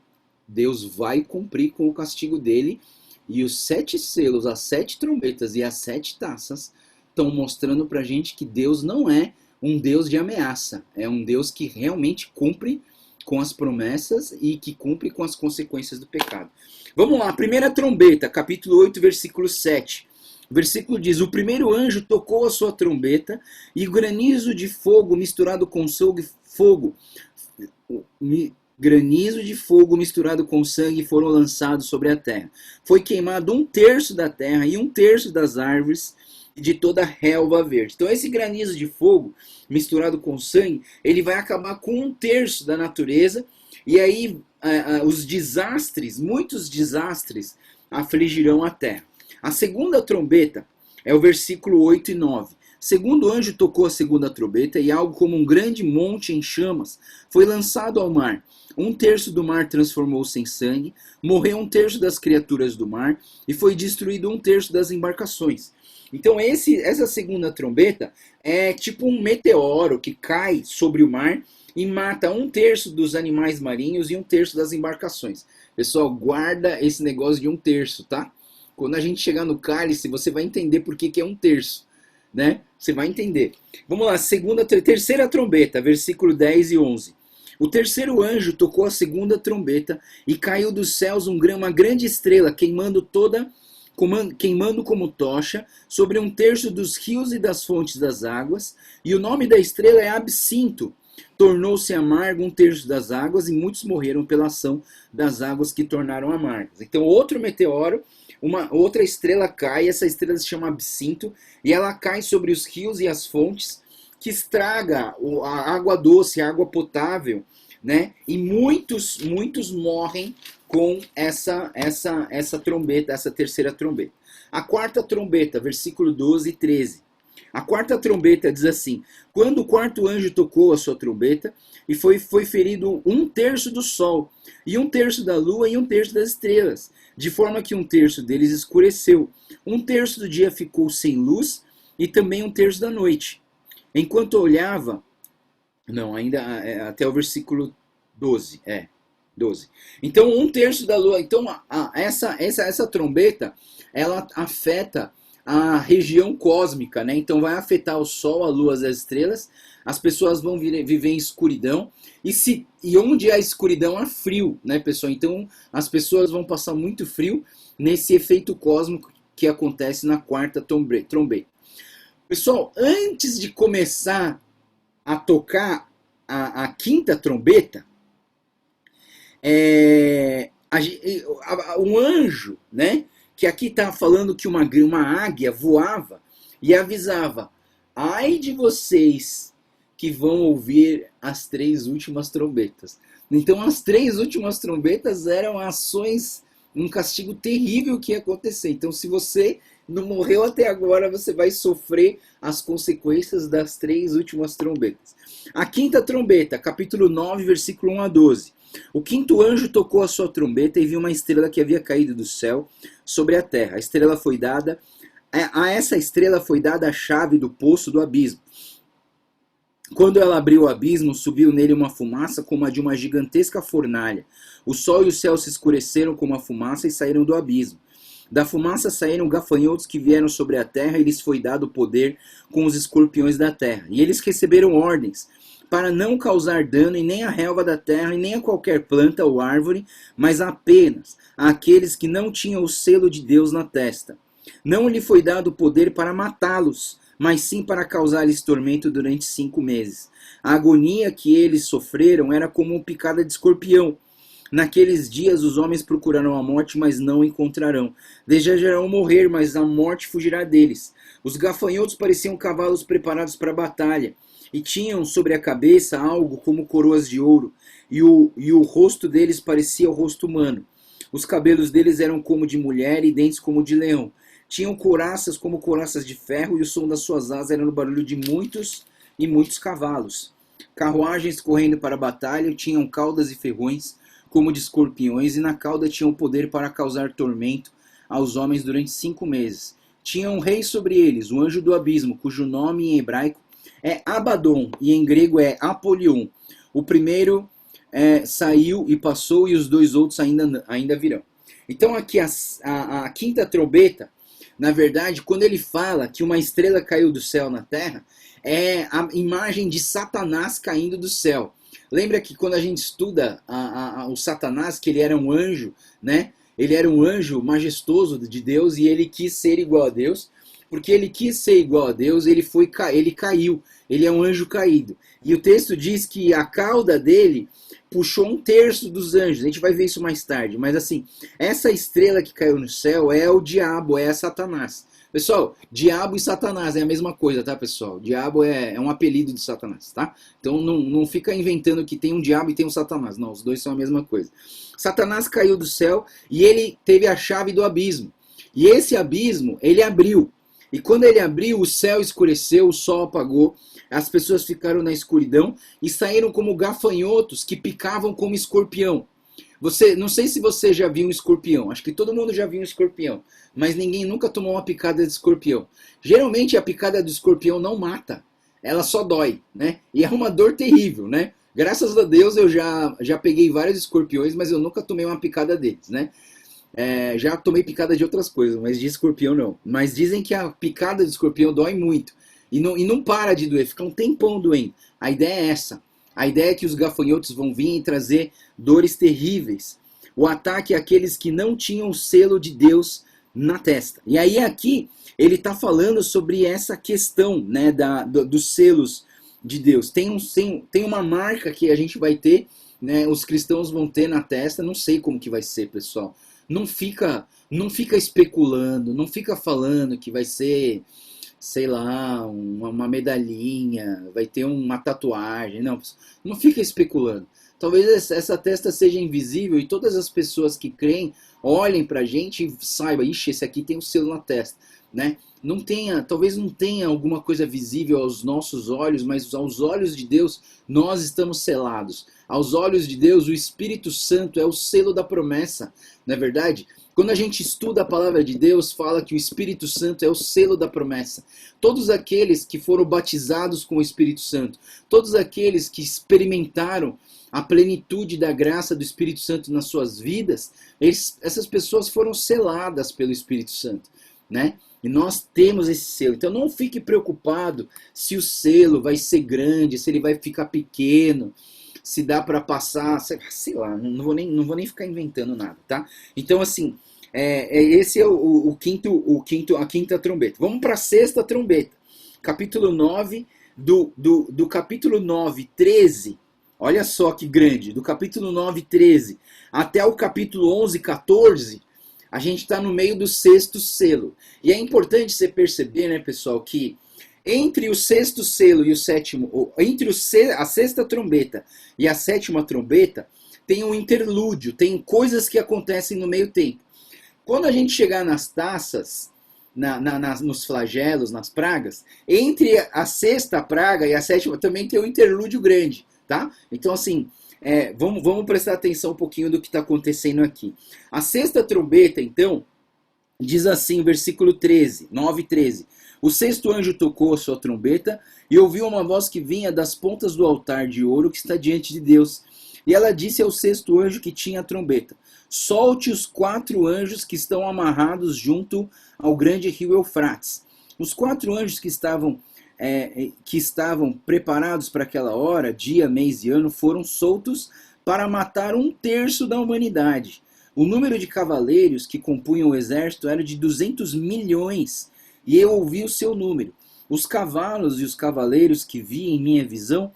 Deus vai cumprir com o castigo dele. E os 7 selos, as 7 trombetas e as 7 taças estão mostrando pra gente que Deus não é um Deus de ameaça. É um Deus que realmente cumpre com as promessas e que cumpre com as consequências do pecado. Vamos lá, primeira trombeta, capítulo 8, versículo 7. O versículo diz: o primeiro anjo tocou a sua trombeta e granizo de fogo misturado com granizo de fogo misturado com sangue foram lançados sobre a terra. Foi queimado 1/3 da terra e 1/3 das árvores e de toda a relva verde. Então esse granizo de fogo misturado com sangue, ele vai acabar com 1/3 da natureza. E aí os desastres, muitos desastres, afligirão a terra. A segunda trombeta é o versículo 8 e 9. Segundo anjo tocou a segunda trombeta, e algo como um grande monte em chamas foi lançado ao mar. 1/3 do mar transformou-se em sangue, morreu 1/3 das criaturas do mar, e foi destruído 1/3 das embarcações. Então essa segunda trombeta é tipo um meteoro que cai sobre o mar e mata 1/3 dos animais marinhos e 1/3 das embarcações. Pessoal, guarda esse negócio de 1/3, tá? Quando a gente chegar no cálice, você vai entender por que é 1/3. Né? Você vai entender. Vamos lá, terceira trombeta, versículo 10 e 11. O terceiro anjo tocou a segunda trombeta e caiu dos céus uma grande estrela, queimando como tocha sobre 1/3 dos rios e das fontes das águas, e o nome da estrela é Absinto. Tornou-se amargo 1/3 das águas, e muitos morreram pela ação das águas que tornaram amargas. Então outro meteoro, uma outra estrela cai, essa estrela se chama Absinto, e ela cai sobre os rios e as fontes, que estraga a água doce, a água potável, né? E muitos morrem com essa trombeta, essa terceira trombeta. A quarta trombeta, versículo 12 e 13. A quarta trombeta diz assim: quando o quarto anjo tocou a sua trombeta, e foi ferido 1/3 do sol, e 1/3 da lua, e 1/3 das estrelas, de forma que 1/3 deles escureceu. 1/3 do dia ficou sem luz, e também 1/3 da noite. Enquanto olhava, não, ainda até o versículo 12, 12. Então 1/3 da lua, então essa trombeta, ela afeta a região cósmica, né? Então vai afetar o sol, a lua, as estrelas. As pessoas vão viver em escuridão, e onde há escuridão há frio, né, pessoal? Então as pessoas vão passar muito frio nesse efeito cósmico que acontece na quarta trombeta. Pessoal, antes de começar a tocar a quinta trombeta, um anjo, né, que aqui está falando que uma águia voava e avisava: ai de vocês que vão ouvir as 3 últimas trombetas. Então as 3 últimas trombetas eram ações, um castigo terrível que ia acontecer. Então se você não morreu até agora, você vai sofrer as consequências das 3 últimas trombetas. A quinta trombeta, capítulo 9, versículo 1 a 12. O quinto anjo tocou a sua trombeta e viu uma estrela que havia caído do céu sobre a terra. A estrela foi dada A essa estrela foi dada a chave do poço do abismo. Quando ela abriu o abismo, subiu nele uma fumaça como a de uma gigantesca fornalha. O sol e o céu se escureceram como a fumaça e saíram do abismo. Da fumaça saíram gafanhotos que vieram sobre a terra e lhes foi dado poder com os escorpiões da terra. E eles receberam ordens para não causar dano em nem à relva da terra e nem a qualquer planta ou árvore, mas apenas àqueles que não tinham o selo de Deus na testa. Não lhe foi dado poder para matá-los, mas sim para causar-lhes tormento durante 5 meses. A agonia que eles sofreram era como uma picada de escorpião. Naqueles dias os homens procurarão a morte, mas não encontrarão. Desejarão morrer, mas a morte fugirá deles. Os gafanhotos pareciam cavalos preparados para a batalha, e tinham sobre a cabeça algo como coroas de ouro, e o rosto deles parecia o rosto humano. Os cabelos deles eram como de mulher e dentes como de leão. Tinham couraças como couraças de ferro, e o som das suas asas era o barulho de muitos e muitos cavalos. Carruagens correndo para a batalha tinham caudas e ferrões, como de escorpiões, e na cauda tinham o poder para causar tormento aos homens durante 5 meses. Tinha um rei sobre eles, o anjo do abismo, cujo nome em hebraico é Abaddon, e em grego é Apolion. O primeiro saiu e passou, e os 2 outros ainda virão. Então aqui a quinta trombeta, na verdade, quando ele fala que uma estrela caiu do céu na terra, é a imagem de Satanás caindo do céu. Lembra que quando a gente estuda o Satanás, que ele era um anjo, né? Ele era um anjo majestoso de Deus e ele quis ser igual a Deus. Porque ele quis ser igual a Deus, ele caiu. Ele é um anjo caído. E o texto diz que a cauda dele puxou 1/3 dos anjos. A gente vai ver isso mais tarde. Mas assim, essa estrela que caiu no céu é o diabo, é Satanás. Pessoal, diabo e Satanás é a mesma coisa, tá, pessoal? Diabo é um apelido de Satanás, tá? Então não fica inventando que tem um diabo e tem um Satanás. Não, os dois são a mesma coisa. Satanás caiu do céu e ele teve a chave do abismo. E esse abismo, ele abriu. E quando ele abriu, o céu escureceu, o sol apagou, as pessoas ficaram na escuridão e saíram como gafanhotos que picavam como escorpião. Não sei se você já viu um escorpião, acho que todo mundo já viu um escorpião, mas ninguém nunca tomou uma picada de escorpião. Geralmente a picada do escorpião não mata, ela só dói, né? E é uma dor terrível, né? Graças a Deus eu já peguei vários escorpiões, mas eu nunca tomei uma picada deles, né? Já tomei picada de outras coisas, mas de escorpião não. Mas dizem que a picada de escorpião dói muito. E não para de doer, fica um tempão doendo. A ideia é essa. A ideia é que os gafanhotos vão vir e trazer dores terríveis. O ataque é àqueles que não tinham o selo de Deus na testa. E aí aqui ele está falando sobre essa questão, né, dos selos de Deus. Tem uma marca que a gente vai ter, né, os cristãos vão ter na testa. Não sei como que vai ser, pessoal. Não fica especulando, não fica falando que vai ser, sei lá, uma medalhinha, vai ter uma tatuagem. Não fica especulando. Talvez essa testa seja invisível e todas as pessoas que creem olhem pra gente e saibam, ixi, esse aqui tem um selo na testa, né? Talvez não tenha alguma coisa visível aos nossos olhos, mas aos olhos de Deus nós estamos selados. Aos olhos de Deus o Espírito Santo é o selo da promessa, não é verdade? Quando a gente estuda a palavra de Deus, fala que o Espírito Santo é o selo da promessa. Todos aqueles que foram batizados com o Espírito Santo, todos aqueles que experimentaram a plenitude da graça do Espírito Santo nas suas vidas, essas pessoas foram seladas pelo Espírito Santo, né? E nós temos esse selo. Então não fique preocupado se o selo vai ser grande, se ele vai ficar pequeno, se dá para passar, sei lá, não vou nem ficar inventando nada, tá? Então assim, esse é a quinta trombeta. Vamos para a sexta trombeta. Capítulo 9, do capítulo 9, 13, olha só que grande, do capítulo 9, 13 até o capítulo 11, 14, a gente está no meio do sexto selo. E é importante você perceber, né, pessoal, que entre o sexto selo e o sétimo, entre a sexta trombeta e a sétima trombeta, tem um interlúdio, tem coisas que acontecem no meio tempo. Quando a gente chegar nas taças, nos flagelos, nas pragas, entre a sexta praga e a sétima também tem um interlúdio grande, tá? Então assim, vamos prestar atenção um pouquinho do que está acontecendo aqui. A sexta trombeta, então, Diz assim, versículo 13, 9 e 13. O sexto anjo tocou a sua trombeta e ouviu uma voz que vinha das pontas do altar de ouro que está diante de Deus. E ela disse ao sexto anjo que tinha a trombeta: solte os 4 anjos que estão amarrados junto ao grande rio Eufrates. Os 4 anjos que estavam preparados para aquela hora, dia, mês e ano, foram soltos para matar 1/3 da humanidade. O número de cavaleiros que compunham o exército era de 200 milhões, e eu ouvi o seu número. Os cavalos e os cavaleiros que vi em minha visão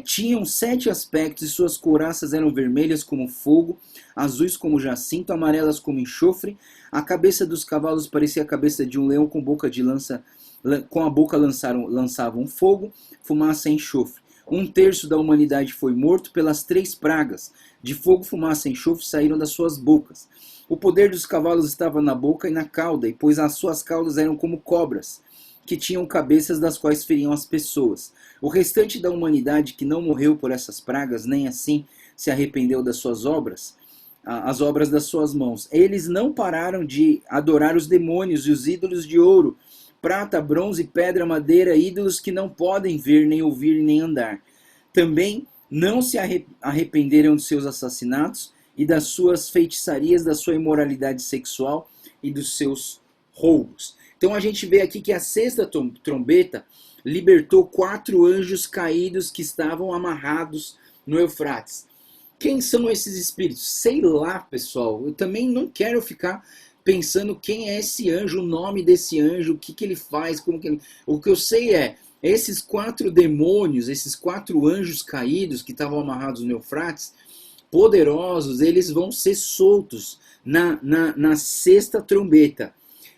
tinham 7 aspectos, e suas couraças eram vermelhas como fogo, azuis como jacinto, amarelas como enxofre. A cabeça dos cavalos parecia a cabeça de um leão com boca de lança, com a boca lançavam fogo, fumaça e enxofre. 1/3 da humanidade foi morto pelas 3 pragas. De fogo, fumaça e enxofre saíram das suas bocas. O poder dos cavalos estava na boca e na cauda, e pois as suas caudas eram como cobras, que tinham cabeças das quais feriam as pessoas. O restante da humanidade que não morreu por essas pragas, nem assim se arrependeu das suas obras, as obras das suas mãos. Eles não pararam de adorar os demônios e os ídolos de ouro, prata, bronze, pedra, madeira, ídolos que não podem ver, nem ouvir, nem andar. Também não se arrependeram de seus assassinatos e das suas feitiçarias, da sua imoralidade sexual e dos seus roubos. Então a gente vê aqui que a sexta trombeta libertou 4 anjos caídos que estavam amarrados no Eufrates. Quem são esses espíritos? Sei lá, pessoal. Eu também não quero ficar pensando quem é esse anjo, o nome desse anjo, o que ele faz, como que ele... O que eu sei é, esses 4 demônios, esses 4 anjos caídos que estavam amarrados no Eufrates, poderosos, eles vão ser soltos na sexta trombeta.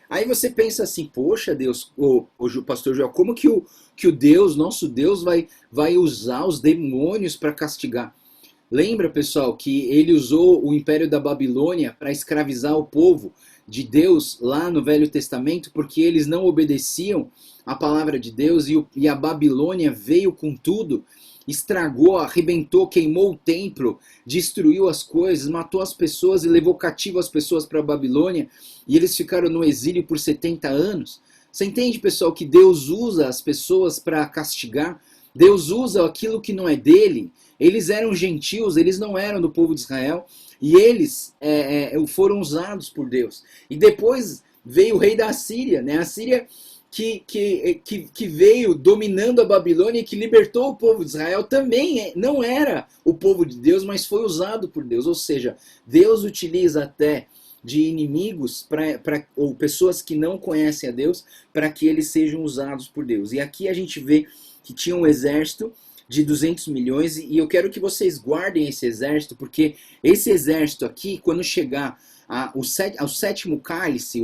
Aí você pensa assim, poxa Deus, o pastor Joel, como que o Deus, nosso Deus, vai usar os demônios para castigar? Lembra, pessoal, que ele usou o Império da Babilônia para escravizar o povo de Deus lá no Velho Testamento, porque eles não obedeciam a palavra de Deus, e a Babilônia veio com tudo, estragou, arrebentou, queimou o templo, destruiu as coisas, matou as pessoas e levou cativo as pessoas para a Babilônia, e eles ficaram no exílio por 70 anos. Você entende, pessoal, que Deus usa as pessoas para castigar? Deus usa aquilo que não é dele. Eles eram gentios, eles não eram do povo de Israel, e eles foram usados por Deus. E depois veio o rei da Assíria, né? A Síria que veio dominando a Babilônia e que libertou o povo de Israel, também não era o povo de Deus, mas foi usado por Deus. Ou seja, Deus utiliza até de inimigos ou pessoas que não conhecem a Deus para que eles sejam usados por Deus. E aqui a gente vê que tinha um exército de 200 milhões, e eu quero que vocês guardem esse exército, porque esse exército aqui, quando chegar ao sétimo cálice,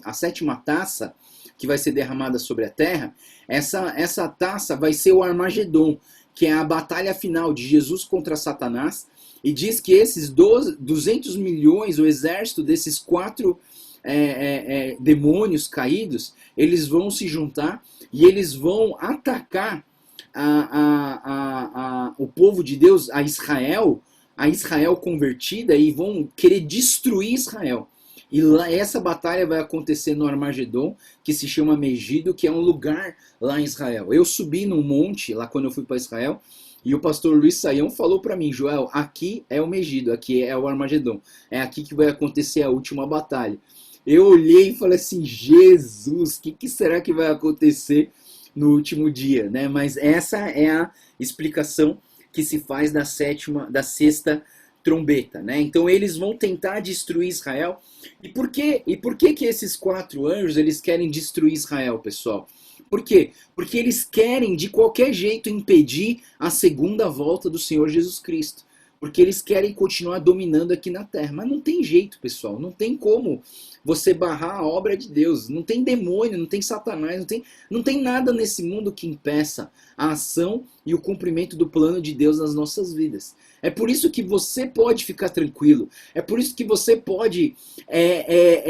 a sétima taça, que vai ser derramada sobre a terra, essa taça vai ser o Armagedon, que é a batalha final de Jesus contra Satanás, e diz que esses 200 milhões, o exército desses 4 demônios caídos, eles vão se juntar e eles vão atacar o povo de Deus, a Israel convertida, e vão querer destruir Israel. E lá, essa batalha vai acontecer no Armagedon, que se chama Megido, que é um lugar lá em Israel. Eu subi num monte, lá quando eu fui para Israel, e o pastor Luiz Saião falou para mim, Joel, aqui é o Megido, aqui é o Armagedon. É aqui que vai acontecer a última batalha. Eu olhei e falei assim, Jesus, o que será que vai acontecer no último dia, né? Mas essa é a explicação que se faz da sexta trombeta, né? Então eles vão tentar destruir Israel. E por que esses 4 anjos eles querem destruir Israel, pessoal? Por quê? Porque eles querem de qualquer jeito impedir a segunda volta do Senhor Jesus Cristo. Porque eles querem continuar dominando aqui na terra. Mas não tem jeito, pessoal. Não tem como você barrar a obra de Deus. Não tem demônio, não tem Satanás, não tem nada nesse mundo que impeça a ação e o cumprimento do plano de Deus nas nossas vidas. É por isso que você pode ficar tranquilo. É por isso que você pode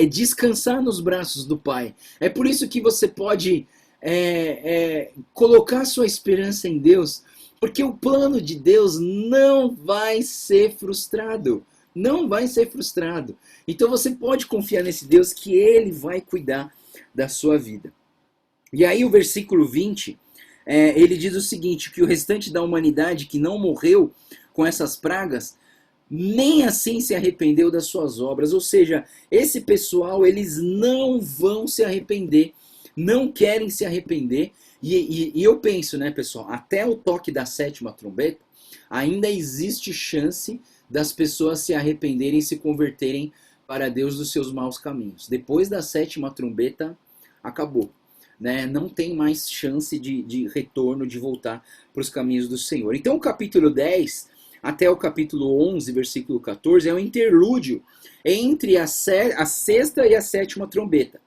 descansar nos braços do Pai. É por isso que você pode colocar sua esperança em Deus. Porque o plano de Deus não vai ser frustrado. não vai ser frustrado. Então você pode confiar nesse Deus que Ele vai cuidar da sua vida. E aí o versículo 20, ele diz o seguinte, que o restante da humanidade que não morreu com essas pragas, nem assim se arrependeu das suas obras. Ou seja, esse pessoal, eles não vão se arrepender, não querem se arrepender. E eu penso, né, pessoal, até o toque da 7ª trombeta, ainda existe chance das pessoas se arrependerem e se converterem para Deus dos seus maus caminhos. Depois da 7ª trombeta, acabou. Né? Não tem mais chance de retorno, de voltar para os caminhos do Senhor. Então o capítulo 10 até o capítulo 11, versículo 14, é um interlúdio entre a 6ª e a 7ª trombeta.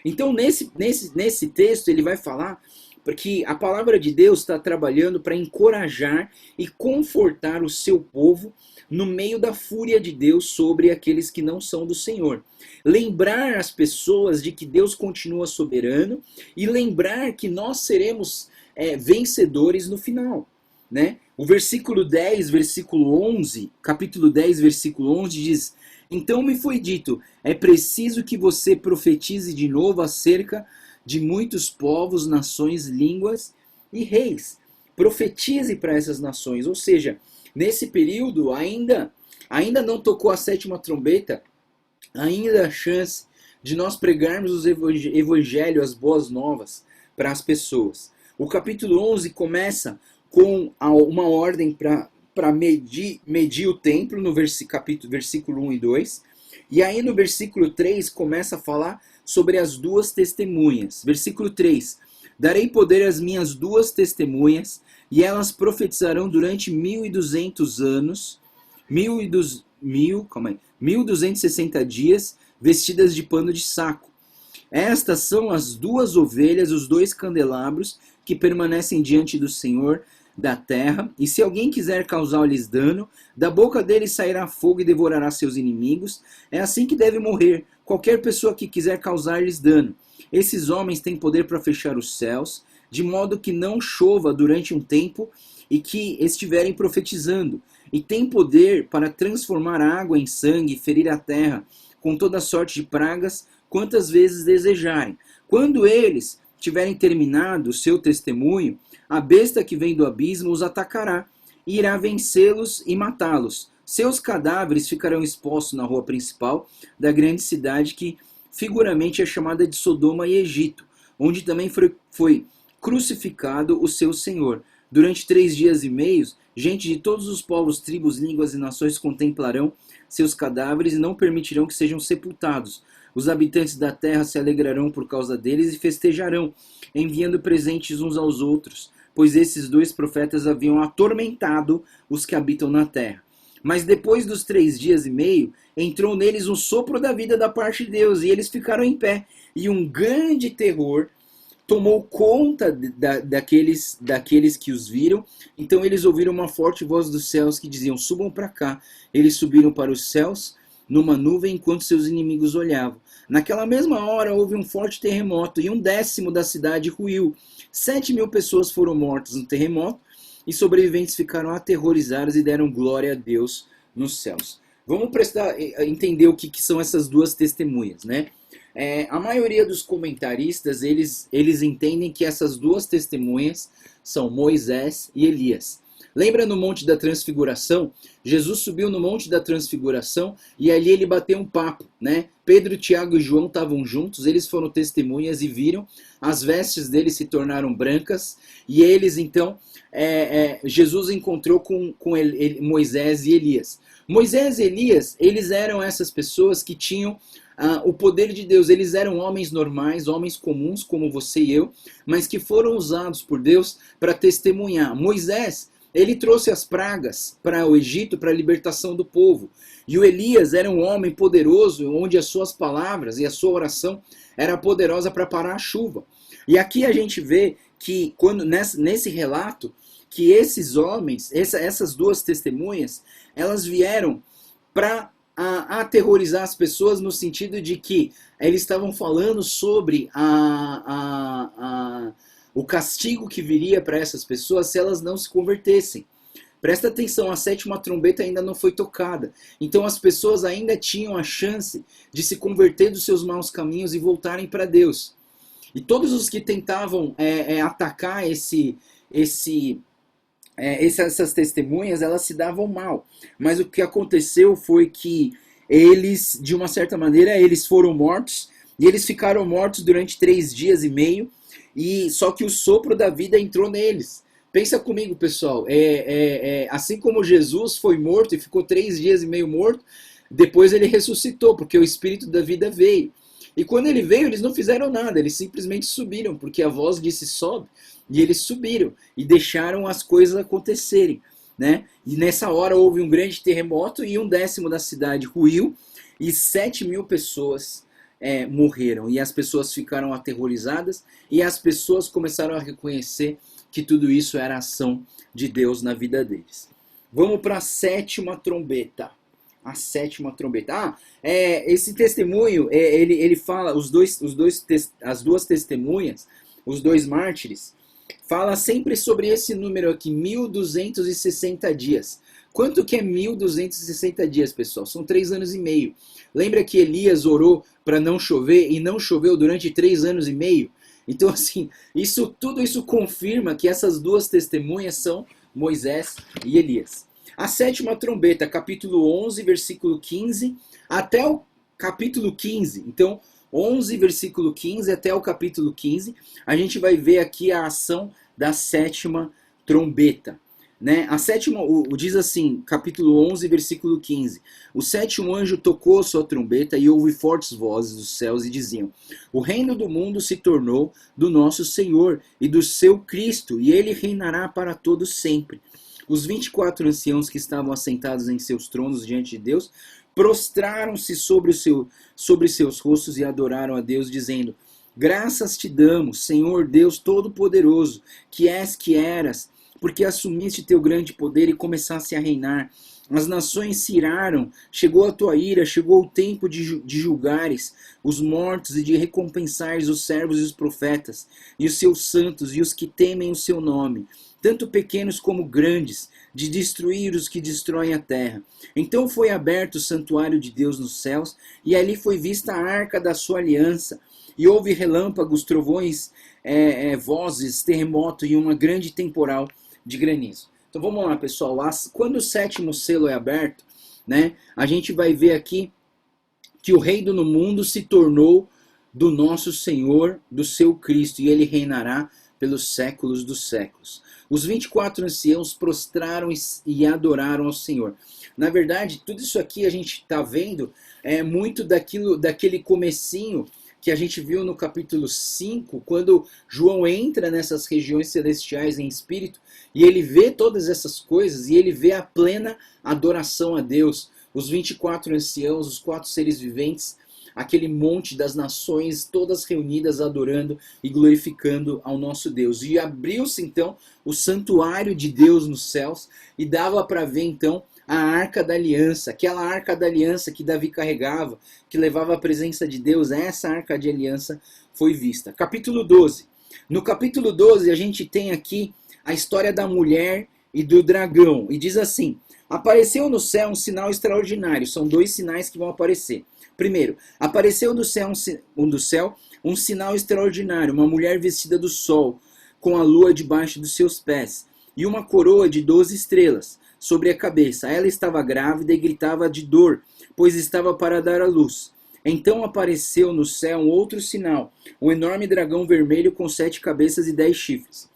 Então nesse texto ele vai falar porque a palavra de Deus está trabalhando para encorajar e confortar o seu povo no meio da fúria de Deus sobre aqueles que não são do Senhor. Lembrar as pessoas de que Deus continua soberano e lembrar que nós seremos vencedores no final. Né? O versículo 10, versículo 11, capítulo 10, versículo 11 diz: então me foi dito, é preciso que você profetize de novo acerca de muitos povos, nações, línguas e reis. Profetize para essas nações, ou seja, nesse período ainda não tocou a 7ª trombeta, ainda há chance de nós pregarmos o evangelho, as boas novas para as pessoas. O capítulo 11 começa com uma ordem para medir o templo, no versículo 1 e 2. E aí no versículo 3 começa a falar sobre as 2 testemunhas. Versículo 3. Darei poder às minhas 2 testemunhas, e elas profetizarão durante 1.200 anos, 1.260 dias, vestidas de pano de saco. Estas são as 2 ovelhas, os 2 candelabros, que permanecem diante do Senhor da terra, e se alguém quiser causar-lhes dano, da boca deles sairá fogo e devorará seus inimigos. É assim que deve morrer qualquer pessoa que quiser causar-lhes dano. Esses homens têm poder para fechar os céus, de modo que não chova durante um tempo e que estiverem profetizando, e têm poder para transformar a água em sangue e ferir a terra com toda sorte de pragas, quantas vezes desejarem. Quando eles tiverem terminado o seu testemunho, a besta que vem do abismo os atacará, e irá vencê-los e matá-los. Seus cadáveres ficarão expostos na rua principal da grande cidade que figuramente é chamada de Sodoma e Egito, onde também foi crucificado o seu Senhor. Durante 3 dias e meio, gente de todos os povos, tribos, línguas e nações contemplarão seus cadáveres e não permitirão que sejam sepultados. Os habitantes da terra se alegrarão por causa deles e festejarão, enviando presentes uns aos outros, pois esses 2 profetas haviam atormentado os que habitam na terra. Mas depois dos 3 dias e meio, entrou neles um sopro da vida da parte de Deus, e eles ficaram em pé, e um grande terror tomou conta daqueles que os viram. Então eles ouviram uma forte voz dos céus que diziam: subam para cá. Eles subiram para os céus numa nuvem enquanto seus inimigos olhavam. Naquela mesma hora houve um forte terremoto e 1/10 da cidade ruiu. 7.000 pessoas foram mortas no terremoto e sobreviventes ficaram aterrorizados e deram glória a Deus nos céus. Vamos entender o que são essas 2 testemunhas, né? A maioria dos comentaristas, eles entendem que essas 2 testemunhas são Moisés e Elias. Lembra no Monte da Transfiguração? Jesus subiu no Monte da Transfiguração e ali ele bateu um papo, né? Pedro, Tiago e João estavam juntos, eles foram testemunhas e viram, as vestes deles se tornaram brancas, e eles então, Jesus encontrou com Moisés e Elias. Moisés e Elias, eles eram essas pessoas que tinham o poder de Deus. Eles eram homens normais, homens comuns como você e eu, mas que foram usados por Deus para testemunhar. Moisés, ele trouxe as pragas para o Egito, para a libertação do povo. E o Elias era um homem poderoso, onde as suas palavras e a sua oração era poderosa para parar a chuva. E aqui a gente vê que, nesse relato, que esses homens, essas 2 testemunhas, elas vieram para aterrorizar as pessoas, no sentido de que eles estavam falando sobre o castigo que viria para essas pessoas se elas não se convertessem. Presta atenção, a sétima trombeta ainda não foi tocada. Então as pessoas ainda tinham a chance de se converter dos seus maus caminhos e voltarem para Deus. E todos os que tentavam atacar essas testemunhas, elas se davam mal. Mas o que aconteceu foi que eles, de uma certa maneira, eles foram mortos. E eles ficaram mortos durante 3 dias e meio. E só que o sopro da vida entrou neles. Pensa comigo, pessoal. Assim como Jesus foi morto e ficou 3 dias e meio morto, depois ele ressuscitou, porque o Espírito da vida veio. E quando ele veio, eles não fizeram nada, eles simplesmente subiram, porque a voz disse sobe, e eles subiram, e deixaram as coisas acontecerem, né? E nessa hora houve um grande terremoto, e 1/10 da cidade ruiu, e 7.000 pessoas morreram, e as pessoas ficaram aterrorizadas, e as pessoas começaram a reconhecer que tudo isso era ação de Deus na vida deles. Vamos para a sétima trombeta. A sétima trombeta. Esse testemunho, ele fala, as duas testemunhas, os dois mártires, fala sempre sobre esse número aqui, 1260 dias. Quanto que é 1260 dias, pessoal? São 3 anos e meio. Lembra que Elias orou para não chover e não choveu durante 3 anos e meio? Então, assim, tudo isso confirma que essas duas testemunhas são Moisés e Elias. A sétima trombeta, capítulo 11, versículo 15, até o capítulo 15. Então, 11, versículo 15, até o capítulo 15, a gente vai ver aqui a ação da sétima trombeta. Né? A sétima, diz assim, capítulo 11, versículo 15. O sétimo anjo tocou a sua trombeta e houve fortes vozes dos céus e diziam: o reino do mundo se tornou do nosso Senhor e do seu Cristo, e ele reinará para todo sempre. Os 24 anciãos que estavam assentados em seus tronos diante de Deus prostraram-se sobre seus rostos e adoraram a Deus, dizendo: graças te damos, Senhor Deus Todo-Poderoso, que és, que eras, porque assumiste teu grande poder e começaste a reinar. As nações se iraram, chegou a tua ira, chegou o tempo de julgares os mortos e de recompensares os servos e os profetas, e os seus santos e os que temem o seu nome, tanto pequenos como grandes, de destruir os que destroem a terra. Então foi aberto o santuário de Deus nos céus, e ali foi vista a arca da sua aliança, e houve relâmpagos, trovões, vozes, terremoto e uma grande temporal de granizo. Então vamos lá, pessoal. Quando o sétimo selo é aberto, né, a gente vai ver aqui que o reino no mundo se tornou do nosso Senhor, do seu Cristo, e ele reinará pelos séculos dos séculos. Os 24 anciãos prostraram e adoraram ao Senhor. Na verdade, tudo isso aqui a gente está vendo muito daquele comecinho que a gente viu no capítulo 5, quando João entra nessas regiões celestiais em espírito, e ele vê todas essas coisas, e ele vê a plena adoração a Deus. Os 24 anciãos, os 4 seres viventes, aquele monte das nações, todas reunidas adorando e glorificando ao nosso Deus. E abriu-se então o santuário de Deus nos céus, e dava para ver então a arca da aliança, aquela arca da aliança que Davi carregava, que levava a presença de Deus. Essa arca de aliança foi vista. Capítulo 12. No capítulo 12 a gente tem aqui a história da mulher e do dragão. E diz assim: apareceu no céu um sinal extraordinário. São 2 sinais que vão aparecer. Primeiro, apareceu do céu um sinal extraordinário, uma mulher vestida do sol, com a lua debaixo dos seus pés, e uma coroa de 12 estrelas sobre a cabeça. Ela estava grávida e gritava de dor, pois estava para dar à luz. Então apareceu no céu um outro sinal, um enorme dragão vermelho com 7 cabeças e 10 chifres.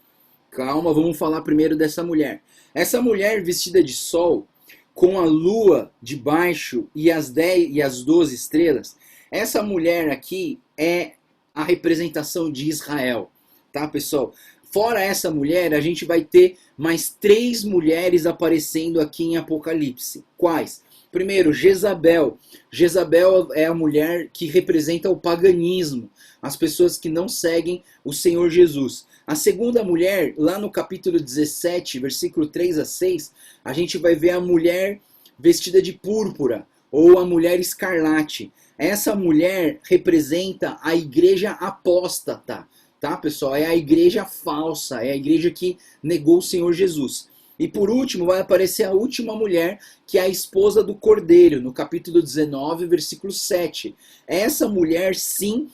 Calma, vamos falar primeiro dessa mulher. Essa mulher vestida de sol, com a lua debaixo e as 12 estrelas, essa mulher aqui é a representação de Israel, tá, pessoal? Fora essa mulher, a gente vai ter mais 3 mulheres aparecendo aqui em Apocalipse. Quais? Primeiro, Jezabel. Jezabel é a mulher que representa o paganismo, as pessoas que não seguem o Senhor Jesus. A segunda mulher, lá no capítulo 17, versículo 3 a 6, a gente vai ver a mulher vestida de púrpura, ou a mulher escarlate. Essa mulher representa a igreja apóstata, tá, pessoal? É a igreja falsa, é a igreja que negou o Senhor Jesus. E por último vai aparecer a última mulher, que é a esposa do Cordeiro, no capítulo 19, versículo 7. Essa mulher, sim,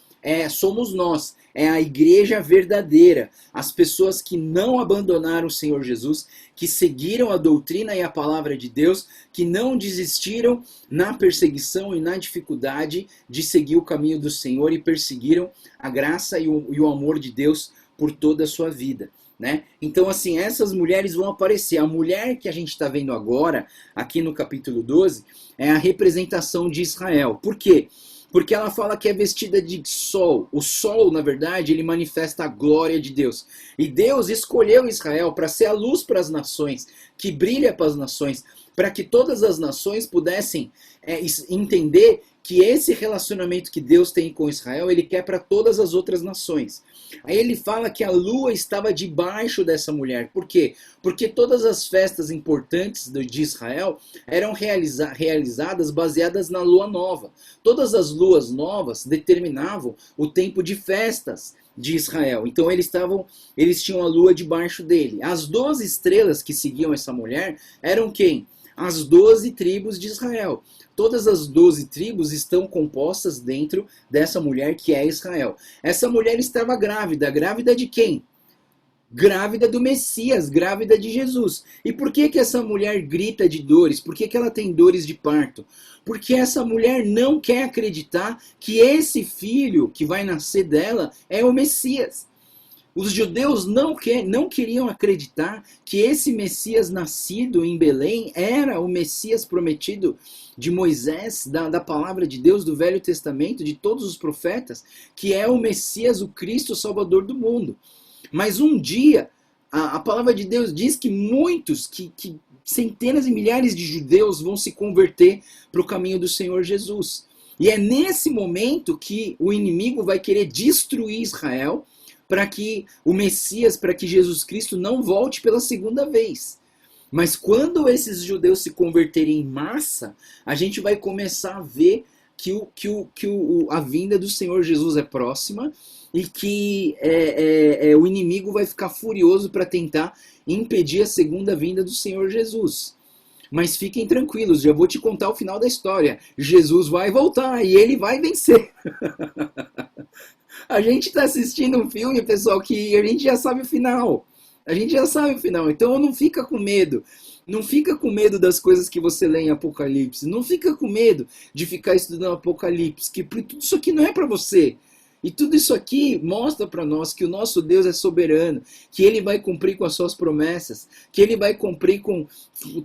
somos nós. É a igreja verdadeira. As pessoas que não abandonaram o Senhor Jesus, que seguiram a doutrina e a palavra de Deus, que não desistiram na perseguição e na dificuldade de seguir o caminho do Senhor e perseguiram a graça e o amor de Deus por toda a sua vida. Né? Então, assim, essas mulheres vão aparecer. A mulher que a gente está vendo agora, aqui no capítulo 12, é a representação de Israel. Por quê? Porque ela fala que é vestida de sol. O sol, na verdade, ele manifesta a glória de Deus. E Deus escolheu Israel para ser a luz para as nações, que brilha para as nações, para que todas as nações pudessem entender que esse relacionamento que Deus tem com Israel, ele quer para todas as outras nações. Aí ele fala que a lua estava debaixo dessa mulher. Por quê? Porque todas as festas importantes de Israel eram realizadas baseadas na lua nova. Todas as luas novas determinavam o tempo de festas de Israel. Então eles tinham a lua debaixo dele. As 12 estrelas que seguiam essa mulher eram quem? As 12 tribos de Israel. Todas as 12 tribos estão compostas dentro dessa mulher que é Israel. Essa mulher estava grávida. Grávida de quem? Grávida do Messias, grávida de Jesus. E por que essa mulher grita de dores? Por que ela tem dores de parto? Porque essa mulher não quer acreditar que esse filho que vai nascer dela é o Messias. Os judeus não queriam acreditar que esse Messias nascido em Belém era o Messias prometido de Moisés, da palavra de Deus, do Velho Testamento, de todos os profetas, que é o Messias, o Cristo, o Salvador do mundo. Mas um dia, a palavra de Deus diz que muitos, que centenas e milhares de judeus vão se converter para o caminho do Senhor Jesus. E é nesse momento que o inimigo vai querer destruir Israel, para que o Messias, para que Jesus Cristo não volte pela segunda vez. Mas quando esses judeus se converterem em massa, a gente vai começar a ver que a vinda do Senhor Jesus é próxima e que o inimigo vai ficar furioso para tentar impedir a segunda vinda do Senhor Jesus. Mas fiquem tranquilos, já vou te contar o final da história. Jesus vai voltar e ele vai vencer. A gente está assistindo um filme, pessoal, que a gente já sabe o final. A gente já sabe o final. Então não fica com medo. Não fica com medo das coisas que você lê em Apocalipse. Não fica com medo de ficar estudando Apocalipse. Que tudo isso aqui não é para você. E tudo isso aqui mostra para nós que o nosso Deus é soberano. Que Ele vai cumprir com as suas promessas. Que Ele vai cumprir com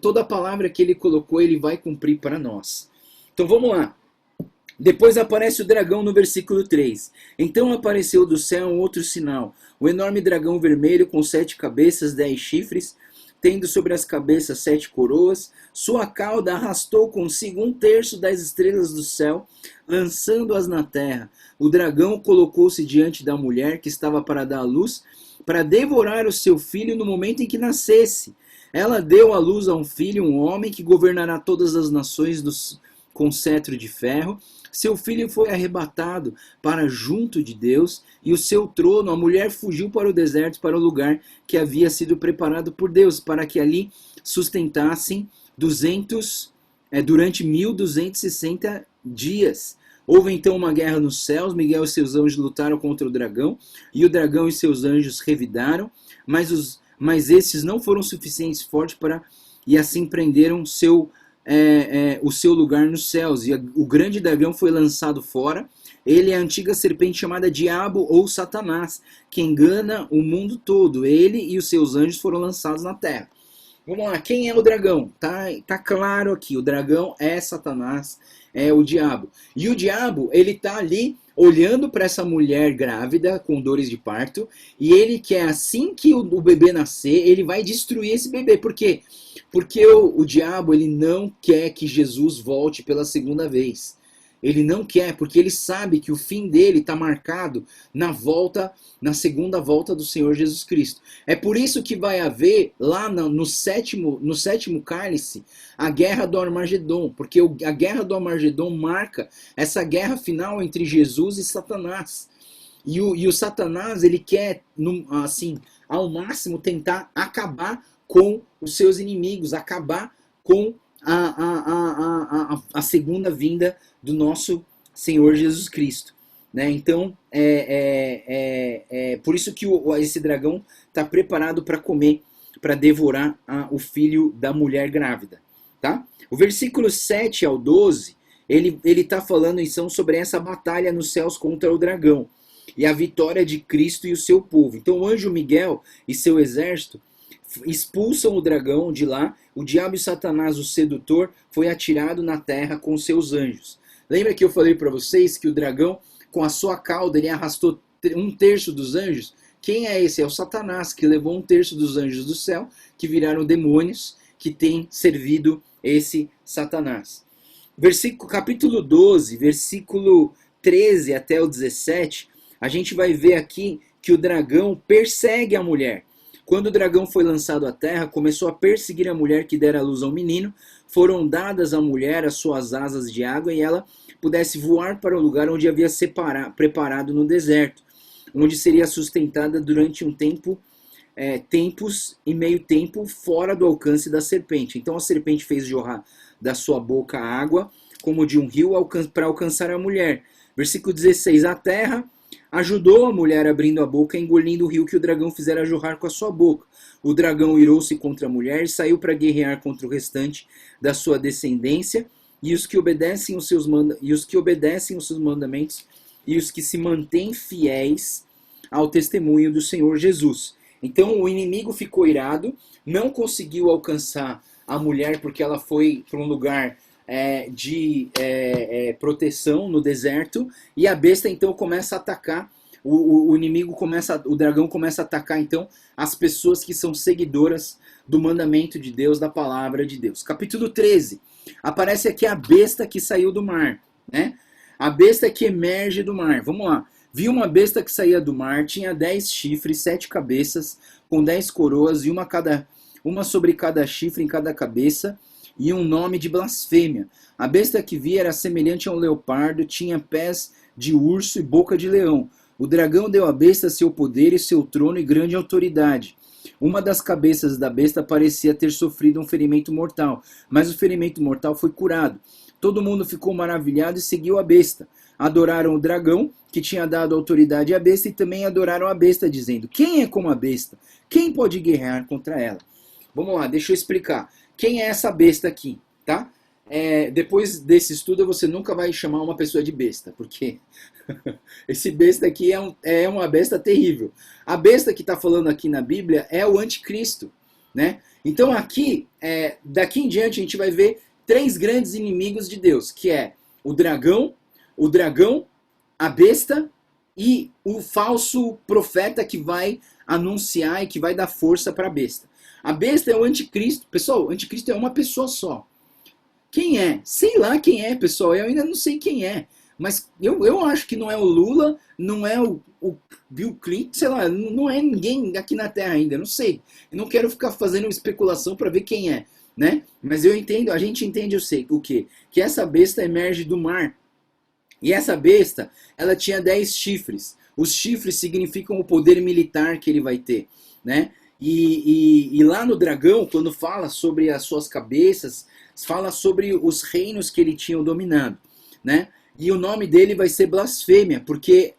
toda a palavra que Ele colocou. Ele vai cumprir para nós. Então vamos lá. Depois aparece o dragão no versículo 3. Então apareceu do céu um outro sinal. O enorme dragão vermelho com 7 cabeças, 10 chifres, tendo sobre as cabeças 7 coroas. Sua cauda arrastou consigo 1/3 das estrelas do céu, lançando-as na terra. O dragão colocou-se diante da mulher que estava para dar à luz, para devorar o seu filho no momento em que nascesse. Ela deu à luz a um filho, um homem que governará todas as nações com cetro de ferro. Seu filho foi arrebatado para junto de Deus, e o seu trono, a mulher fugiu para o deserto, para o lugar que havia sido preparado por Deus, para que ali sustentassem durante 1260 dias. Houve então uma guerra nos céus, Miguel e seus anjos lutaram contra o dragão, e o dragão e seus anjos revidaram, mas esses não foram suficientes fortes e assim prenderam o seu lugar nos céus. E o grande dragão foi lançado fora. Ele é a antiga serpente chamada Diabo ou Satanás, que engana o mundo todo. Ele e os seus anjos foram lançados na terra. Vamos lá, quem é o dragão? Tá claro aqui, o dragão é Satanás, é o diabo. E o diabo, ele tá ali olhando para essa mulher grávida com dores de parto, e ele quer, assim que o bebê nascer, ele vai destruir esse bebê. Por quê? Porque o diabo, ele não quer que Jesus volte pela segunda vez. Ele não quer, porque ele sabe que o fim dele está marcado na segunda volta do Senhor Jesus Cristo. É por isso que vai haver lá no sétimo cálice a guerra do Armagedon, porque a guerra do Armagedon marca essa guerra final entre Jesus e Satanás. E o Satanás, ele quer, assim, ao máximo tentar acabar com os seus inimigos, acabar com a segunda vinda do nosso Senhor Jesus Cristo. Né? Então, por isso que esse dragão está preparado para comer, para devorar o filho da mulher grávida. Tá? O versículo 7 ao 12, ele está falando então sobre essa batalha nos céus contra o dragão e a vitória de Cristo e o seu povo. Então o anjo Miguel e seu exército expulsam o dragão de lá, o diabo e Satanás, o sedutor, foi atirado na terra com seus anjos. Lembra que eu falei para vocês que o dragão, com a sua cauda, ele arrastou 1/3 dos anjos? Quem é esse? É o Satanás, que levou 1/3 dos anjos do céu, que viraram demônios, que tem servido esse Satanás. Capítulo 12, versículo 13 até o 17, a gente vai ver aqui que o dragão persegue a mulher. Quando o dragão foi lançado à terra, começou a perseguir a mulher que dera à luz ao menino. Foram dadas à mulher as suas asas de água e ela pudesse voar para o lugar onde havia preparado no deserto, onde seria sustentada durante um tempos e meio tempo fora do alcance da serpente. Então a serpente fez jorrar da sua boca água, como de um rio, para alcançar a mulher. Versículo 16, a terra ajudou a mulher abrindo a boca, engolindo o rio que o dragão fizera jorrar com a sua boca. O dragão irou-se contra a mulher e saiu para guerrear contra o restante da sua descendência, e os que obedecem os seus mandamentos, e os que se mantêm fiéis ao testemunho do Senhor Jesus. Então o inimigo ficou irado, não conseguiu alcançar a mulher porque ela foi para um lugar de proteção no deserto, e a besta então começa a atacar, o dragão começa a atacar então as pessoas que são seguidoras do mandamento de Deus, da palavra de Deus. Capítulo 13, aparece aqui a besta que saiu do mar, né? A besta que emerge do mar. Vamos lá. Vi uma besta que saía do mar, tinha 10 chifres, 7 cabeças, com 10 coroas, e uma sobre cada chifre em cada cabeça, e um nome de blasfêmia. A besta que vi era semelhante a um leopardo, tinha pés de urso e boca de leão. O dragão deu à besta seu poder e seu trono e grande autoridade. Uma das cabeças da besta parecia ter sofrido um ferimento mortal, mas o ferimento mortal foi curado. Todo mundo ficou maravilhado e seguiu a besta. Adoraram o dragão, que tinha dado autoridade à besta, e também adoraram a besta, dizendo: quem é como a besta? Quem pode guerrear contra ela? Vamos lá, deixa eu explicar. Quem é essa besta aqui, tá? Depois desse estudo, você nunca vai chamar uma pessoa de besta, porque esse besta aqui é uma besta terrível. A besta que está falando aqui na Bíblia é o anticristo, né? Então aqui, daqui em diante, a gente vai ver 3 grandes inimigos de Deus, que é o dragão, a besta e o falso profeta que vai anunciar e que vai dar força para a besta. A besta é o anticristo. Pessoal, o anticristo é uma pessoa só. Quem é? Sei lá quem é, pessoal. Eu ainda não sei quem é. Mas eu acho que não é o Lula, não é o Bill Clinton, sei lá, não é ninguém aqui na Terra ainda, não sei. Eu não quero ficar fazendo especulação para ver quem é, né? Mas eu entendo, a gente entende, eu sei, o quê? Que essa besta emerge do mar. E essa besta, ela tinha 10 chifres. Os chifres significam o poder militar que ele vai ter, né? E lá no dragão, quando fala sobre as suas cabeças, fala sobre os reinos que ele tinha dominado, né? E o nome dele vai ser blasfêmia, porque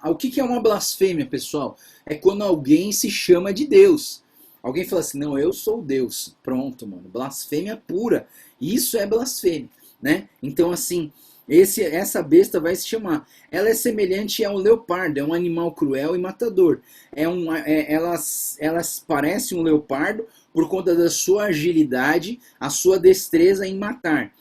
o que é uma blasfêmia, pessoal? É quando alguém se chama de Deus. Alguém fala assim, não, eu sou Deus. Pronto, mano, blasfêmia pura. Isso é blasfêmia, né? Então, assim, essa besta vai se chamar. Ela é semelhante a um leopardo, é um animal cruel e matador. Elas parecem um leopardo por conta da sua agilidade, a sua destreza em matar.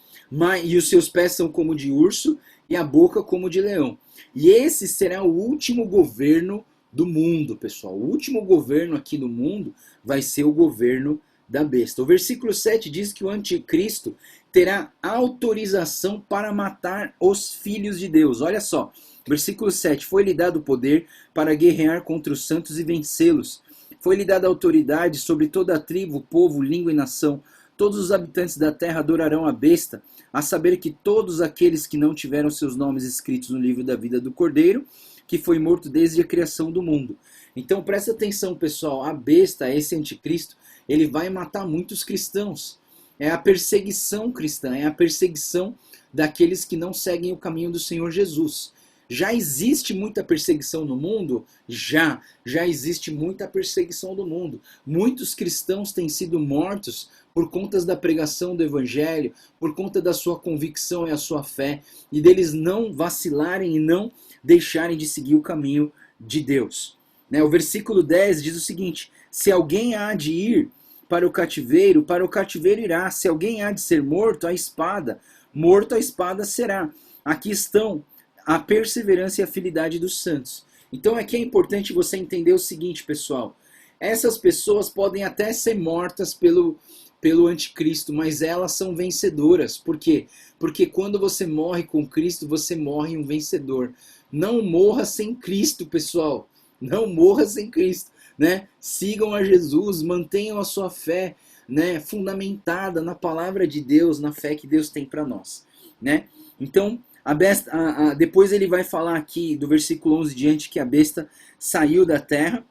E os seus pés são como de urso e a boca como de leão. E esse será o último governo do mundo, pessoal. O último governo aqui do mundo vai ser o governo da besta. O versículo 7 diz que o anticristo terá autorização para matar os filhos de Deus. Olha só, versículo 7. Foi-lhe dado poder para guerrear contra os santos e vencê-los. Foi-lhe dada autoridade sobre toda a tribo, povo, língua e nação. Todos os habitantes da terra adorarão a besta, a saber que todos aqueles que não tiveram seus nomes escritos no livro da vida do Cordeiro, que foi morto desde a criação do mundo. Então presta atenção, pessoal, a besta, esse anticristo, ele vai matar muitos cristãos. É a perseguição cristã, é a perseguição daqueles que não seguem o caminho do Senhor Jesus. Já existe muita perseguição no mundo? Já existe muita perseguição no mundo. Muitos cristãos têm sido mortos por conta da pregação do Evangelho, por conta da sua convicção e a sua fé, e deles não vacilarem e não deixarem de seguir o caminho de Deus. O versículo 10 diz o seguinte: se alguém há de ir para o cativeiro irá. Se alguém há de ser morto, morto a espada será. Aqui estão a perseverança e a fidelidade dos santos. Então aqui é importante você entender o seguinte, pessoal. Essas pessoas podem até ser mortas pelo anticristo, mas elas são vencedoras. Por quê? Porque quando você morre com Cristo, você morre um vencedor. Não morra sem Cristo, pessoal. Não morra sem Cristo. Sigam a Jesus, mantenham a sua fé, fundamentada na palavra de Deus, na fé que Deus tem para nós. Então, depois ele vai falar aqui do versículo 11 diante que a besta saiu da terra.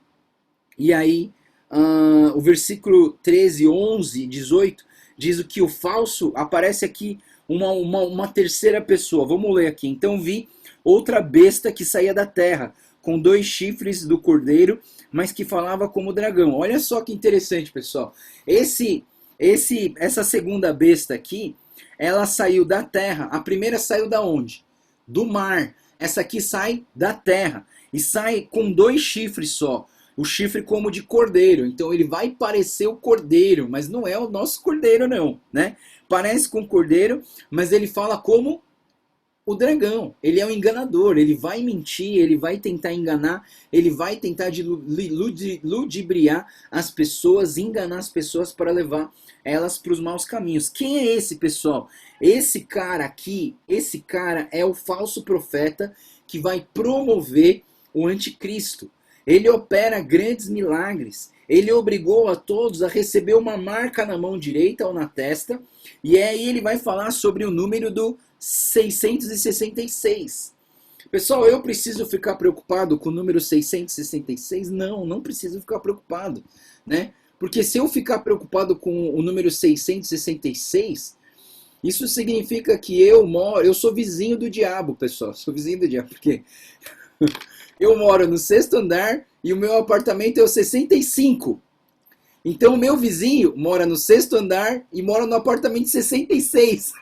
E aí o versículo 13, 11, 18 diz que o falso, aparece aqui uma terceira pessoa. Vamos ler aqui. Então vi outra besta que saía da terra, com 2 chifres do cordeiro, mas que falava como dragão. Olha só que interessante, pessoal. Essa segunda besta aqui, ela saiu da terra. A primeira saiu da onde? Do mar. Essa aqui sai da terra. E sai com 2 chifres só. O chifre como de cordeiro. Então ele vai parecer o cordeiro, mas não é o nosso cordeiro não. Parece com o cordeiro, mas ele fala como o dragão. Ele é um enganador. Ele vai mentir, ele vai tentar enganar, ele vai tentar ludibriar as pessoas, enganar as pessoas para levar elas para os maus caminhos. Quem é esse, pessoal? Esse cara aqui, esse cara é o falso profeta que vai promover o anticristo. Ele opera grandes milagres. Ele obrigou a todos a receber uma marca na mão direita ou na testa. E aí ele vai falar sobre o número do 666. Pessoal, eu preciso ficar preocupado com o número 666? Não preciso ficar preocupado. Porque se eu ficar preocupado com o número 666, isso significa que eu sou vizinho do diabo, pessoal. Sou vizinho do diabo, porque eu moro no 6º andar e o meu apartamento é o 65. Então o meu vizinho mora no 6º andar e mora no apartamento 66.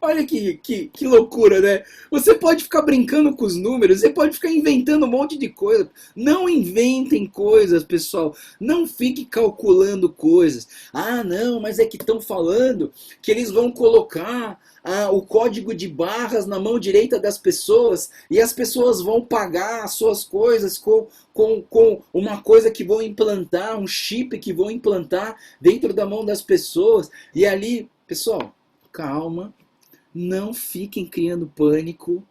Olha que loucura, né? Você pode ficar brincando com os números, você pode ficar inventando um monte de coisa. Não inventem coisas, pessoal. Não fique calculando coisas. Ah, não, mas é que estão falando que eles vão colocar o código de barras na mão direita das pessoas e as pessoas vão pagar as suas coisas com uma coisa que vão implantar, um chip que vão implantar dentro da mão das pessoas. E ali, pessoal, calma. Não fiquem criando pânico,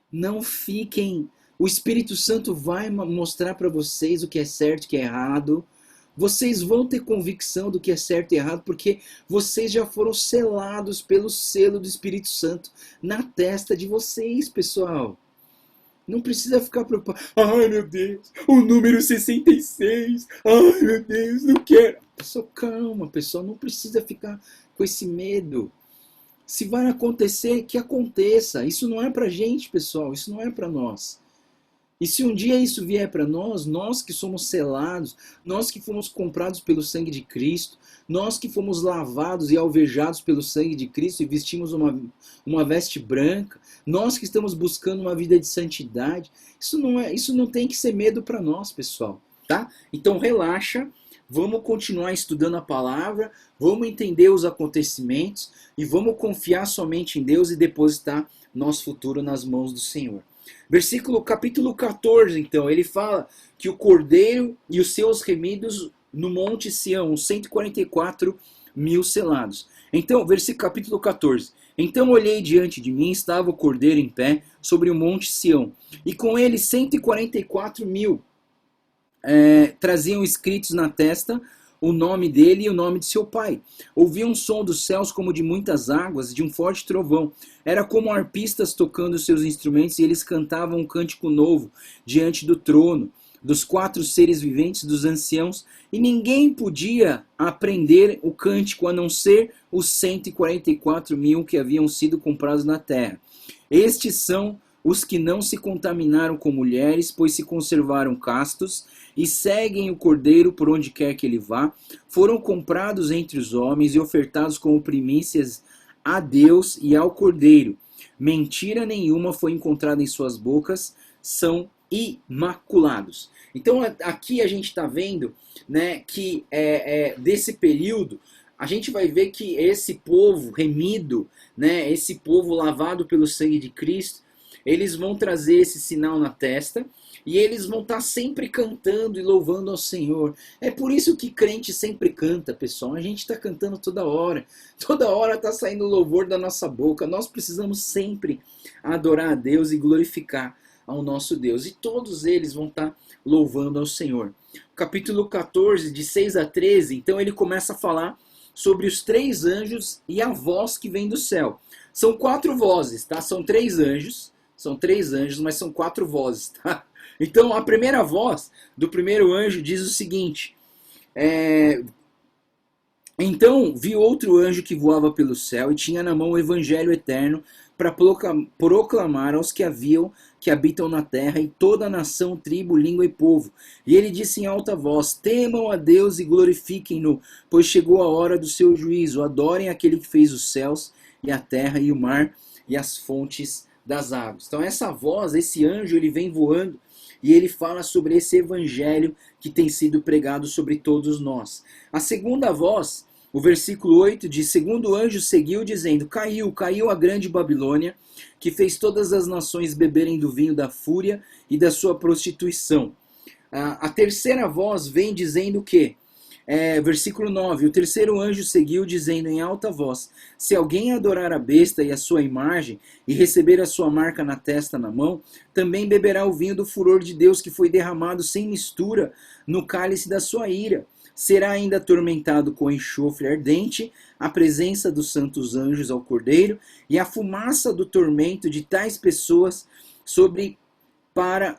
não fiquem... O Espírito Santo vai mostrar para vocês o que é certo e o que é errado. Vocês vão ter convicção do que é certo e errado, porque vocês já foram selados pelo selo do Espírito Santo na testa de vocês, pessoal. Não precisa ficar preocupado. Ai, meu Deus, o número 66. Ai, meu Deus, não quero. Pessoal, calma, pessoal, não precisa ficar com esse medo. Se vai acontecer, que aconteça. Isso não é pra gente, pessoal. Isso não é pra nós. E se um dia isso vier para nós, nós que somos selados, nós que fomos comprados pelo sangue de Cristo, nós que fomos lavados e alvejados pelo sangue de Cristo e vestimos uma veste branca, nós que estamos buscando uma vida de santidade, isso não tem que ser medo para nós, pessoal. Tá? Então relaxa. Vamos continuar estudando a palavra, vamos entender os acontecimentos e vamos confiar somente em Deus e depositar nosso futuro nas mãos do Senhor. Capítulo 14, então, ele fala que o Cordeiro e os seus remidos no Monte Sião, 144 mil selados. Então, capítulo 14. Então olhei diante de mim, estava o Cordeiro em pé sobre o Monte Sião, e com ele 144 mil. Traziam escritos na testa o nome dele e o nome de seu pai. Ouvi um som dos céus como de muitas águas, de um forte trovão. Era como arpistas tocando seus instrumentos, e eles cantavam um cântico novo diante do trono. dos 4 seres viventes, dos anciãos, e ninguém podia aprender o cântico a não ser os 144.000 que haviam sido comprados na terra. Estes são os que não se contaminaram com mulheres, pois se conservaram castos e seguem o Cordeiro por onde quer que ele vá. Foram comprados entre os homens e ofertados como primícias a Deus e ao Cordeiro. Mentira nenhuma foi encontrada em suas bocas, são imaculados. Então aqui a gente está vendo, né, que desse período a gente vai ver que esse povo remido, né, esse povo lavado pelo sangue de Cristo, eles vão trazer esse sinal na testa e eles vão estar sempre cantando e louvando ao Senhor. É por isso que crente sempre canta, pessoal. A gente está cantando toda hora está saindo louvor da nossa boca. Nós precisamos sempre adorar a Deus e glorificar ao nosso Deus. E todos eles vão estar louvando ao Senhor. Capítulo 14, de 6 a 13, então ele começa a falar sobre os 3 anjos e a voz que vem do céu. São 4 vozes, tá? São 3 anjos, mas são 4 vozes, tá? Então a primeira voz do primeiro anjo diz o seguinte: então vi outro anjo que voava pelo céu e tinha na mão o evangelho eterno para proclamar aos que habitam na terra, em toda nação, tribo, língua e povo. E ele disse em alta voz: temam a Deus e glorifiquem-no, pois chegou a hora do seu juízo. Adorem aquele que fez os céus e a terra e o mar e as fontes das águas. Então essa voz, esse anjo, ele vem voando e ele fala sobre esse evangelho que tem sido pregado sobre todos nós. A segunda voz, o versículo 8 diz: segundo anjo seguiu dizendo: caiu a grande Babilônia, que fez todas as nações beberem do vinho da fúria e da sua prostituição. A terceira voz vem dizendo que, versículo 9, o terceiro anjo seguiu dizendo em alta voz: se alguém adorar a besta e a sua imagem e receber a sua marca na testa, na mão, também beberá o vinho do furor de Deus que foi derramado sem mistura no cálice da sua ira. Será ainda atormentado com enxofre ardente, a presença dos santos anjos ao Cordeiro, e a fumaça do tormento de tais pessoas sobe para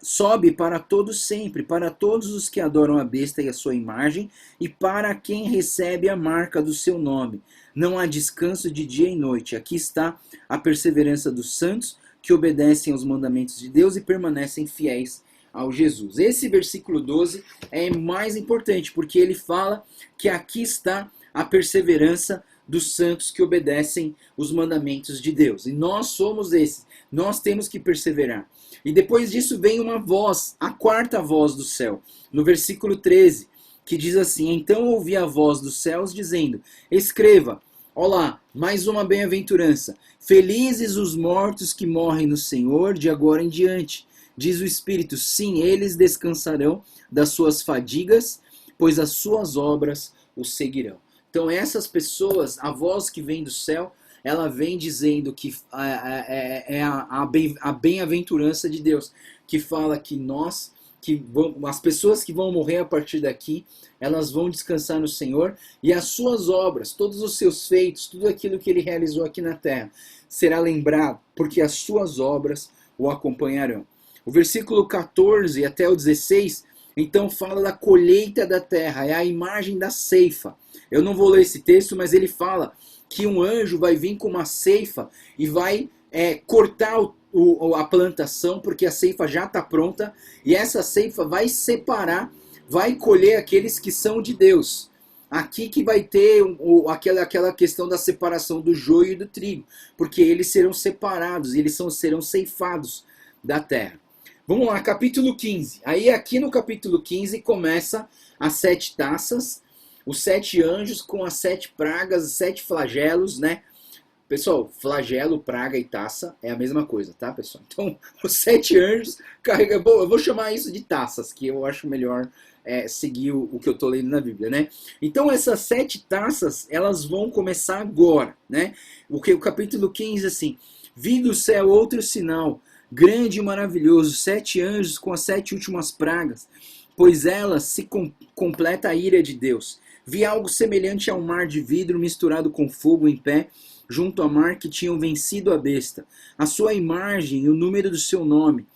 todos sempre, para todos os que adoram a besta e a sua imagem, e para quem recebe a marca do seu nome. Não há descanso de dia e noite. Aqui está a perseverança dos santos, que obedecem aos mandamentos de Deus e permanecem fiéis ao Jesus. Esse versículo 12 é mais importante, porque ele fala que aqui está a perseverança dos santos que obedecem os mandamentos de Deus. E nós somos esses. Nós temos que perseverar. E depois disso vem uma voz, a quarta voz do céu, no versículo 13, que diz assim: então ouvi a voz dos céus dizendo: escreva, olá, mais uma bem-aventurança. Felizes os mortos que morrem no Senhor de agora em diante. Diz o Espírito: sim, eles descansarão das suas fadigas, pois as suas obras os seguirão. Então essas pessoas, a voz que vem do céu, ela vem dizendo que a bem-aventurança de Deus, que fala que as pessoas que vão morrer a partir daqui, elas vão descansar no Senhor, e as suas obras, todos os seus feitos, tudo aquilo que ele realizou aqui na terra, será lembrado, porque as suas obras o acompanharão. O versículo 14 até o 16, então fala da colheita da terra, é a imagem da ceifa. Eu não vou ler esse texto, mas ele fala que um anjo vai vir com uma ceifa e vai cortar a plantação, porque a ceifa já está pronta, e essa ceifa vai separar, vai colher aqueles que são de Deus. Aqui que vai ter aquela questão da separação do joio e do trigo, porque eles serão separados, serão ceifados da terra. Vamos lá, capítulo 15. Aí aqui no capítulo 15 começa as 7 taças, os 7 anjos com as 7 pragas, os 7 flagelos, né? Pessoal, flagelo, praga e taça é a mesma coisa, tá, pessoal? Então, os 7 anjos carregam... Bom, eu vou chamar isso de taças, que eu acho melhor seguir o que eu estou lendo na Bíblia, né? Então, essas 7 taças, elas vão começar agora, né? O capítulo 15, assim: vi do céu outro sinal, grande e maravilhoso, 7 anjos com as 7 últimas pragas, pois elas se completa a ira de Deus. Vi algo semelhante a um mar de vidro misturado com fogo em pé, junto ao mar, que tinham vencido a besta, a sua imagem e o número do seu nome.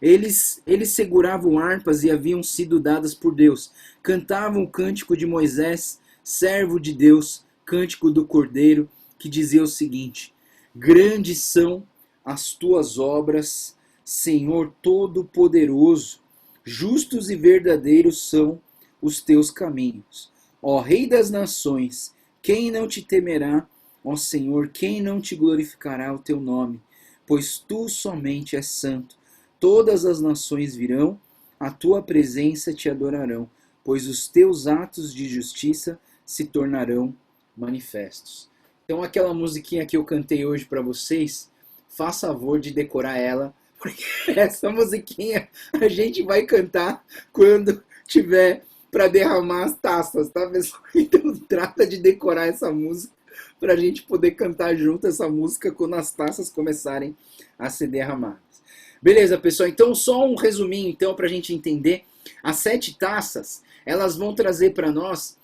Eles seguravam harpas e haviam sido dadas por Deus. Cantavam o cântico de Moisés, servo de Deus, cântico do Cordeiro, que dizia o seguinte: grandes são as tuas obras, Senhor Todo-Poderoso, justos e verdadeiros são os teus caminhos. Ó Rei das nações, quem não te temerá? Ó Senhor, quem não te glorificará o teu nome? Pois tu somente és santo. Todas as nações virão, a tua presença te adorarão, pois os teus atos de justiça se tornarão manifestos. Então aquela musiquinha que eu cantei hoje para vocês, faça favor de decorar ela, porque essa musiquinha a gente vai cantar quando tiver para derramar as taças, tá, pessoal? Então trata de decorar essa música para a gente poder cantar junto essa música quando as taças começarem a ser derramadas. Beleza, pessoal? Então só um resuminho então para a gente entender. As 7 taças, elas vão trazer para nós,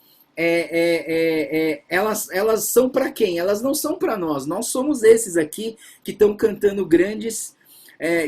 elas são para quem? Elas não são para nós. Nós somos esses aqui que estão cantando grandes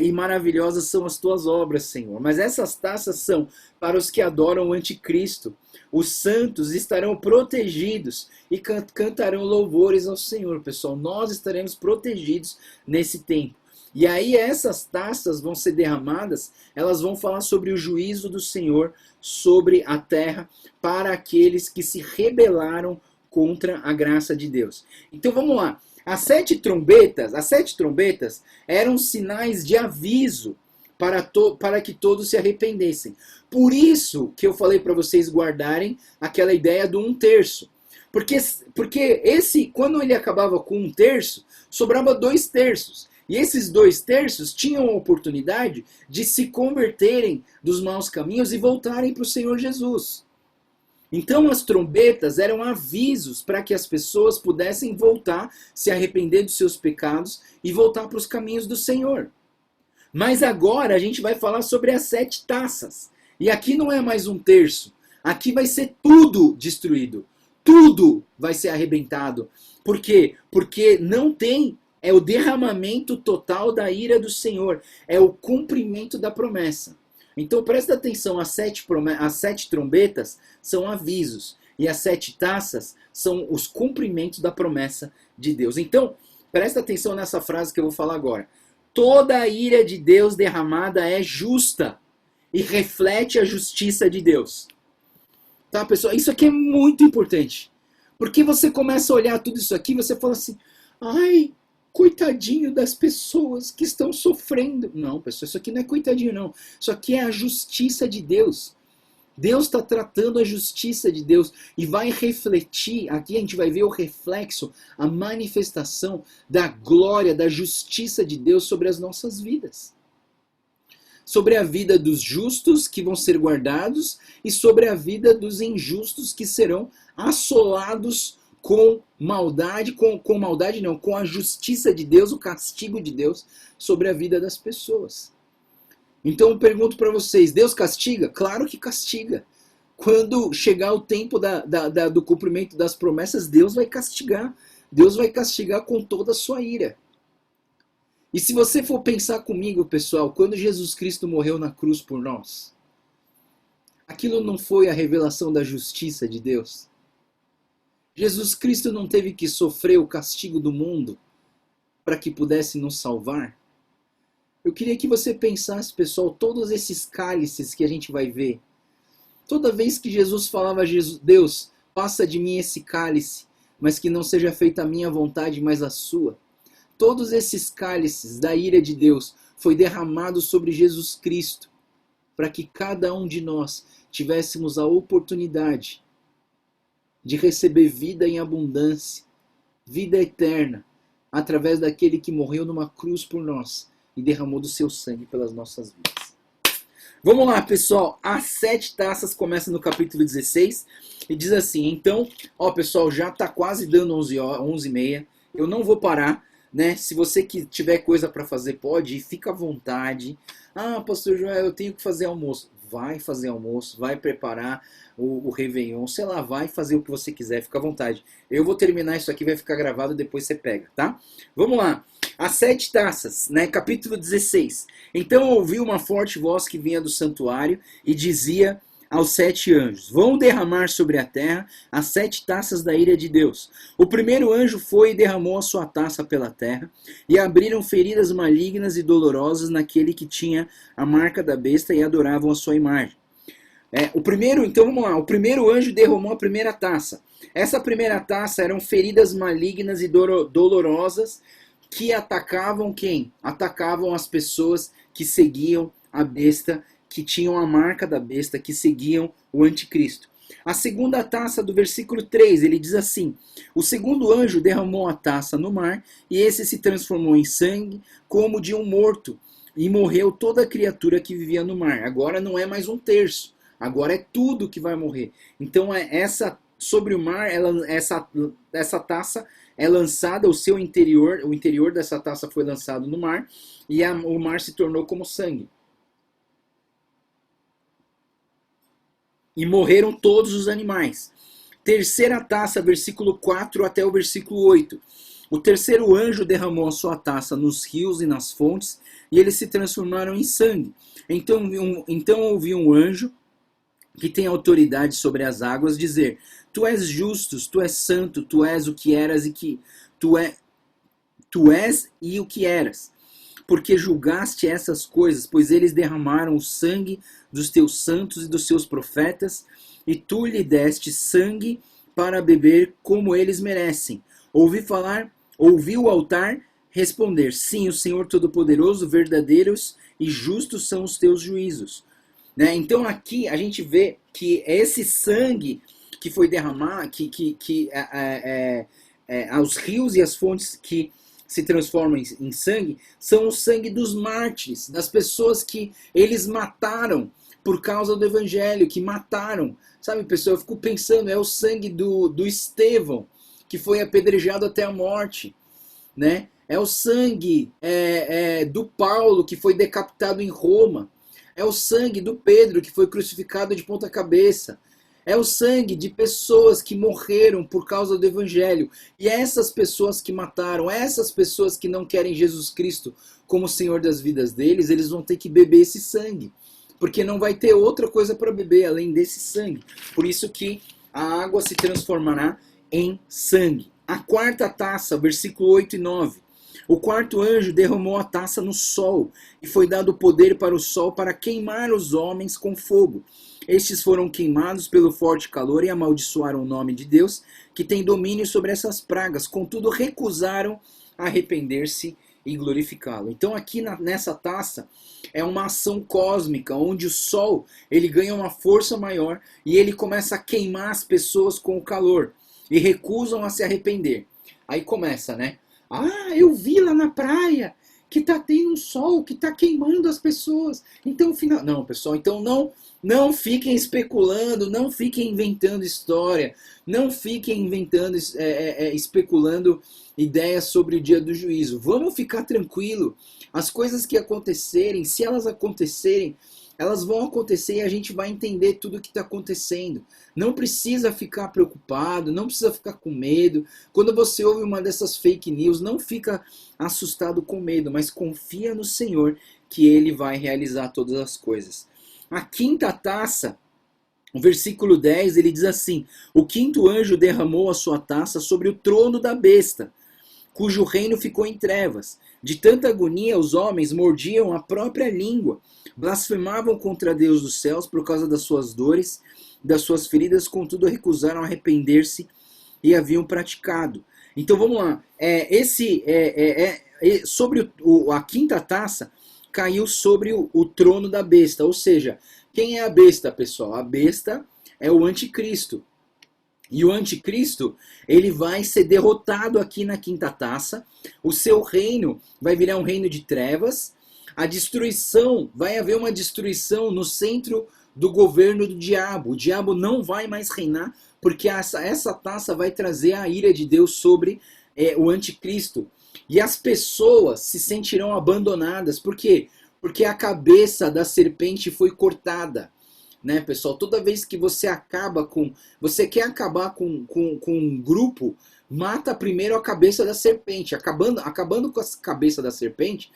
e maravilhosas são as tuas obras, Senhor. Mas essas taças são para os que adoram o anticristo. Os santos estarão protegidos e cantarão louvores ao Senhor, pessoal. Nós estaremos protegidos nesse tempo. E aí essas taças vão ser derramadas, elas vão falar sobre o juízo do Senhor sobre a terra para aqueles que se rebelaram contra a graça de Deus. Então vamos lá. As 7 trombetas eram sinais de aviso para que todos se arrependessem. Por isso que eu falei para vocês guardarem aquela ideia do 1/3. Porque esse, quando ele acabava com 1/3, sobrava 2/3. E esses 2/3 tinham a oportunidade de se converterem dos maus caminhos e voltarem para o Senhor Jesus. Então as trombetas eram avisos para que as pessoas pudessem voltar, se arrepender dos seus pecados e voltar para os caminhos do Senhor. Mas agora a gente vai falar sobre as 7 taças. E aqui não é mais 1/3. Aqui vai ser tudo destruído. Tudo vai ser arrebentado. Por quê? Porque não tem, é o derramamento total da ira do Senhor. É o cumprimento da promessa. Então presta atenção, as 7 trombetas são avisos. E as 7 taças são os cumprimentos da promessa de Deus. Então, presta atenção nessa frase que eu vou falar agora. Toda a ira de Deus derramada é justa e reflete a justiça de Deus. Tá, pessoal? Isso aqui é muito importante. Porque você começa a olhar tudo isso aqui e você fala assim, ai, coitadinho das pessoas que estão sofrendo. Não, pessoal, isso aqui não é coitadinho, não. Isso aqui é a justiça de Deus. Deus está tratando a justiça de Deus e vai refletir, aqui a gente vai ver o reflexo, a manifestação da glória, da justiça de Deus sobre as nossas vidas. Sobre a vida dos justos que vão ser guardados e sobre a vida dos injustos que serão assolados com maldade, com maldade não, com a justiça de Deus, o castigo de Deus sobre a vida das pessoas. Então eu pergunto para vocês, Deus castiga? Claro que castiga. Quando chegar o tempo do cumprimento das promessas, Deus vai castigar. Deus vai castigar com toda a sua ira. E se você for pensar comigo, pessoal, quando Jesus Cristo morreu na cruz por nós, aquilo não foi a revelação da justiça de Deus? Jesus Cristo não teve que sofrer o castigo do mundo para que pudesse nos salvar? Eu queria que você pensasse, pessoal, todos esses cálices que a gente vai ver. Toda vez que Jesus falava, Deus, passa de mim esse cálice, mas que não seja feita a minha vontade, mas a sua. Todos esses cálices da ira de Deus foi derramado sobre Jesus Cristo, para que cada um de nós tivéssemos a oportunidade de receber vida em abundância, vida eterna, através daquele que morreu numa cruz por nós e derramou do seu sangue pelas nossas vidas. Vamos lá, pessoal. As 7 taças começam no capítulo 16 e diz assim, então, ó pessoal, já está quase dando 11h30, eu não vou parar, né? Se você que tiver coisa para fazer, pode ir, fica à vontade. Ah, pastor Joel, eu tenho que fazer almoço. Vai fazer almoço, vai preparar o Réveillon, sei lá, vai fazer o que você quiser, fica à vontade. Eu vou terminar isso aqui, vai ficar gravado, depois você pega, tá? Vamos lá. As 7 taças, né? Capítulo 16. Então ouvi uma forte voz que vinha do santuário e dizia aos 7 anjos: vão derramar sobre a terra as 7 taças da ira de Deus. O primeiro anjo foi e derramou a sua taça pela terra, e abriram feridas malignas e dolorosas naquele que tinha a marca da besta e adoravam a sua imagem. Então vamos lá. O primeiro anjo derramou a primeira taça. Essa primeira taça eram feridas malignas e dolorosas que atacavam quem? Atacavam as pessoas que seguiam a besta, que tinham a marca da besta, que seguiam o anticristo. A segunda taça do versículo 3, ele diz assim: o segundo anjo derramou a taça no mar, e esse se transformou em sangue, como de um morto, e morreu toda a criatura que vivia no mar. Agora não é mais um terço, agora é tudo que vai morrer. Então sobre o mar, essa taça é lançada, o interior dessa taça foi lançado no mar, e o mar se tornou como sangue. E morreram todos os animais. Terceira taça, versículo 4 até o versículo 8. O terceiro anjo derramou a sua taça nos rios e nas fontes, e eles se transformaram em sangue. Então ouvi um anjo que tem autoridade sobre as águas dizer: tu és justo, tu és santo, tu és o que eras e que tu és e o que eras, porque julgaste essas coisas, pois eles derramaram o sangue dos teus santos e dos seus profetas, e tu lhe deste sangue para beber como eles merecem. Ouvi o altar responder: sim, o Senhor Todo-Poderoso, verdadeiros e justos são os teus juízos. Né? Então aqui a gente vê que esse sangue que foi derramado, aos rios e as fontes que se transformam em sangue, são o sangue dos mártires, das pessoas que eles mataram por causa do evangelho, que mataram. Sabe, pessoal, eu fico pensando, é o sangue do Estevão, que foi apedrejado até a morte, né? É o sangue do Paulo, que foi decapitado em Roma. É o sangue do Pedro, que foi crucificado de ponta cabeça. É o sangue de pessoas que morreram por causa do evangelho. E essas pessoas que mataram, essas pessoas que não querem Jesus Cristo como Senhor das vidas deles, eles vão ter que beber esse sangue. Porque não vai ter outra coisa para beber além desse sangue. Por isso que a água se transformará em sangue. A quarta taça, versículo 8 e 9. O quarto anjo derramou a taça no sol, e foi dado poder para o sol para queimar os homens com fogo. Estes foram queimados pelo forte calor e amaldiçoaram o nome de Deus, que tem domínio sobre essas pragas. Contudo, recusaram arrepender-se e glorificá-lo. Então aqui nessa taça é uma ação cósmica, onde o sol ele ganha uma força maior e ele começa a queimar as pessoas com o calor e recusam a se arrepender. Aí começa, né? Ah, eu vi lá na praia que tá tendo um sol que tá queimando as pessoas. Então, final... Não, pessoal, então não fiquem especulando, não fiquem inventando história, não fiquem inventando, especulando ideias sobre o dia do juízo. Vamos ficar tranquilo. As coisas que acontecerem, se elas acontecerem, elas vão acontecer e a gente vai entender tudo o que está acontecendo. Não precisa ficar preocupado, não precisa ficar com medo. Quando você ouve uma dessas fake news, não fica assustado com medo, mas confia no Senhor que Ele vai realizar todas as coisas. A quinta taça, o versículo 10, ele diz assim: o quinto anjo derramou a sua taça sobre o trono da besta, cujo reino ficou em trevas. De tanta agonia, os homens mordiam a própria língua, blasfemavam contra Deus dos céus por causa das suas dores, das suas feridas, contudo recusaram arrepender-se e haviam praticado. Então vamos lá, sobre a quinta taça caiu sobre o trono da besta, ou seja, quem é a besta, pessoal? A besta é o anticristo. E o anticristo, ele vai ser derrotado aqui na quinta taça. O seu reino vai virar um reino de trevas. A destruição, vai haver uma destruição no centro do governo do diabo. O diabo não vai mais reinar, porque essa taça vai trazer a ira de Deus sobre o anticristo. E as pessoas se sentirão abandonadas. Por quê? Porque a cabeça da serpente foi cortada. Né, pessoal? Toda vez que você quer acabar com um grupo, mata primeiro a cabeça da serpente. Acabando com a cabeça da serpente,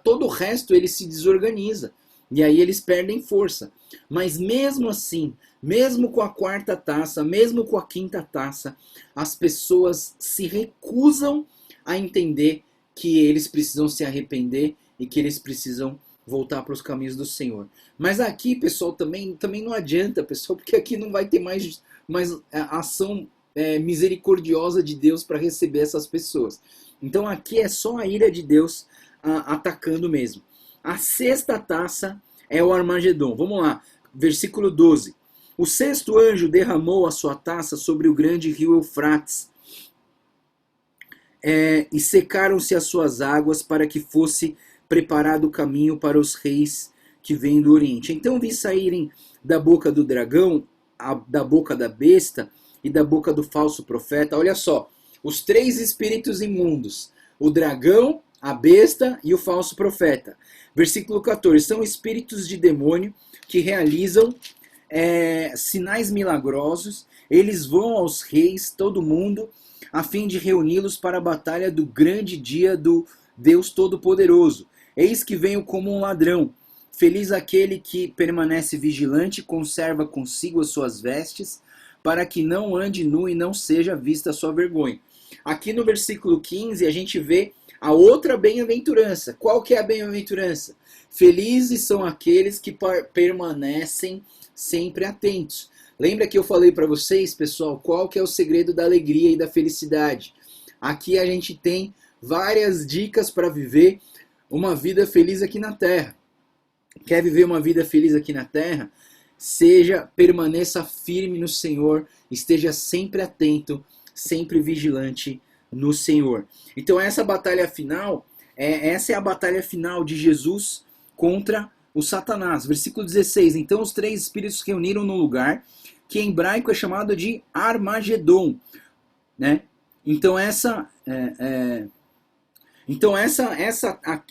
todo o resto ele se desorganiza. E aí eles perdem força. Mas mesmo assim, mesmo com a quarta taça, mesmo com a quinta taça, as pessoas se recusam a entender que eles precisam se arrepender e que eles precisam voltar para os caminhos do Senhor. Mas aqui, pessoal, também não adianta, pessoal, porque aqui não vai ter mais ação misericordiosa de Deus para receber essas pessoas. Então aqui é só a ira de Deus atacando mesmo. A sexta taça é o Armagedon. Vamos lá, versículo 12. O sexto anjo derramou a sua taça sobre o grande rio Eufrates, e secaram-se as suas águas para que fosse preparado o caminho para os reis que vêm do Oriente. Então vi saírem da boca do dragão, da boca da besta e da boca do falso profeta. Olha só, os três espíritos imundos, o dragão, a besta e o falso profeta. Versículo 14, são espíritos de demônio que realizam sinais milagrosos. Eles vão aos reis, todo mundo, a fim de reuni-los para a batalha do grande dia do Deus Todo-Poderoso. Eis que venho como um ladrão. Feliz aquele que permanece vigilante e conserva consigo as suas vestes, para que não ande nu e não seja vista a sua vergonha. Aqui no versículo 15 a gente vê a outra bem-aventurança. Qual que é a bem-aventurança? Felizes são aqueles que permanecem sempre atentos. Lembra que eu falei para vocês, pessoal, qual que é o segredo da alegria e da felicidade? Aqui a gente tem várias dicas para viver uma vida feliz aqui na Terra. Quer viver uma vida feliz aqui na Terra? Permaneça firme no Senhor, esteja sempre atento, sempre vigilante no Senhor. Então essa batalha final, essa é a batalha final de Jesus contra o Satanás. Versículo 16, então os três espíritos se reuniram num lugar que em hebraico é chamado de Armagedon, né? Então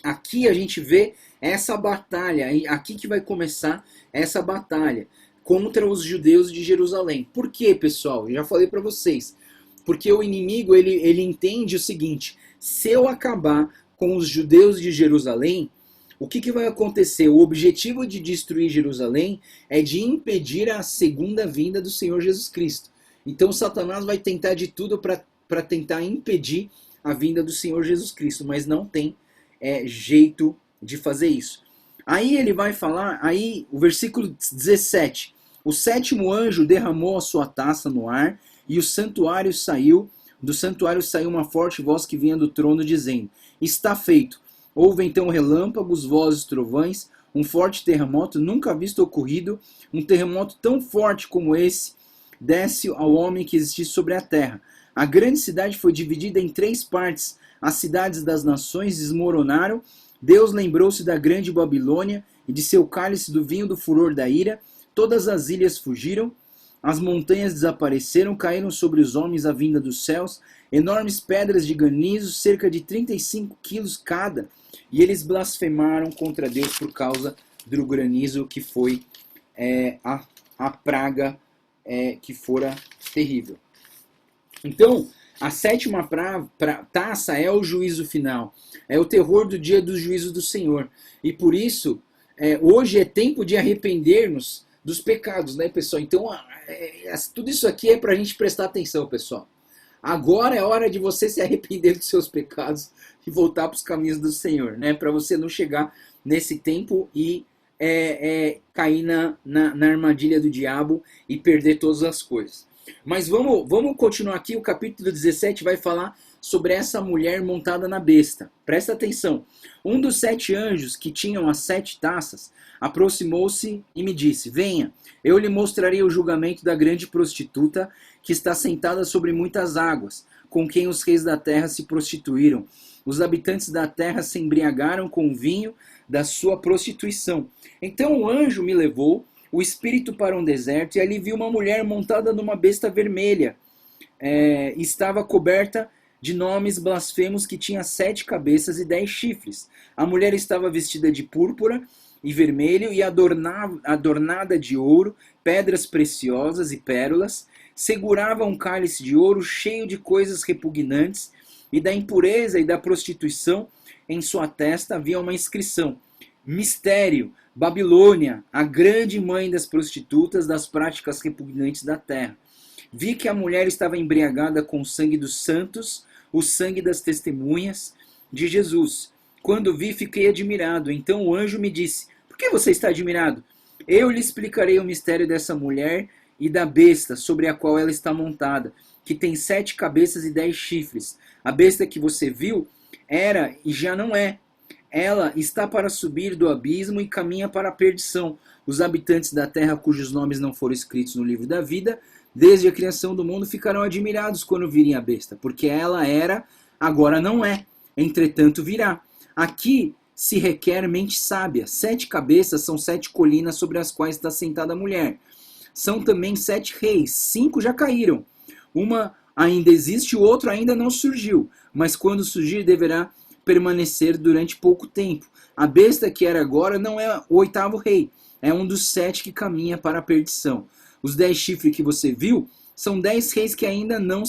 aqui a gente vê essa batalha, aqui que vai começar essa batalha contra os judeus de Jerusalém. Por quê, pessoal? Eu já falei para vocês. Porque o inimigo ele entende o seguinte: se eu acabar com os judeus de Jerusalém, o que vai acontecer? O objetivo de destruir Jerusalém é de impedir a segunda vinda do Senhor Jesus Cristo. Então Satanás vai tentar de tudo para tentar impedir a vinda do Senhor Jesus Cristo, mas não tem jeito de fazer isso. Aí ele vai falar, aí o versículo 17, o sétimo anjo derramou a sua taça no ar e do santuário saiu uma forte voz que vinha do trono dizendo, está feito. Houve então relâmpagos, vozes, trovões, um forte terremoto nunca visto ocorrido, um terremoto tão forte como esse desce ao homem que existisse sobre a terra. A grande cidade foi dividida em 3 partes, as cidades das nações desmoronaram, Deus lembrou-se da grande Babilônia e de seu cálice do vinho do furor da ira, todas as ilhas fugiram, as montanhas desapareceram, caíram sobre os homens a vinda dos céus, enormes pedras de granizo, cerca de 35 quilos cada, e eles blasfemaram contra Deus por causa do granizo que foi a praga que fora terrível. Então, a sétima taça é o juízo final, é o terror do dia do juízo do Senhor. E por isso, hoje é tempo de arrepender-nos dos pecados, né, pessoal? Então, tudo isso aqui é para a gente prestar atenção, pessoal. Agora é hora de você se arrepender dos seus pecados e voltar para os caminhos do Senhor, né? Para você não chegar nesse tempo e cair na armadilha do diabo e perder todas as coisas. Mas vamos continuar aqui, o capítulo 17 vai falar sobre essa mulher montada na besta. Presta atenção. Um dos 7 anjos que tinham as 7 taças aproximou-se e me disse, venha, eu lhe mostrarei o julgamento da grande prostituta que está sentada sobre muitas águas, com quem os reis da terra se prostituíram. Os habitantes da terra se embriagaram com o vinho da sua prostituição. Então o anjo me levou, o espírito, para um deserto, e ali vi uma mulher montada numa besta vermelha. Estava coberta de nomes blasfemos que tinha 7 cabeças e 10 chifres. A mulher estava vestida de púrpura e vermelho e adornada de ouro, pedras preciosas e pérolas. segurava um cálice de ouro cheio de coisas repugnantes, e da impureza e da prostituição em sua testa havia uma inscrição: Mistério, Babilônia, a grande mãe das prostitutas, das práticas repugnantes da terra. Vi que a mulher estava embriagada com o sangue dos santos, o sangue das testemunhas de Jesus. Quando vi, fiquei admirado. Então o anjo me disse: Por que você está admirado? Eu lhe explicarei o mistério dessa mulher e da besta sobre a qual ela está montada, que tem 7 cabeças e 10 chifres. A besta que você viu era e já não é. Ela está para subir do abismo e caminha para a perdição. Os habitantes da terra cujos nomes não foram escritos no livro da vida, desde a criação do mundo, ficarão admirados quando virem a besta, porque ela era, agora não é, entretanto virá. Aqui se requer mente sábia. 7 cabeças são 7 colinas sobre as quais está sentada a mulher. São também 7 reis, 5 já caíram. Uma ainda existe, o outro ainda não surgiu, mas quando surgir deverá permanecer durante pouco tempo. A besta que era agora não é o 8º rei, é um dos 7 que caminha para a perdição. Os 10 chifres que você viu são 10 reis que ainda não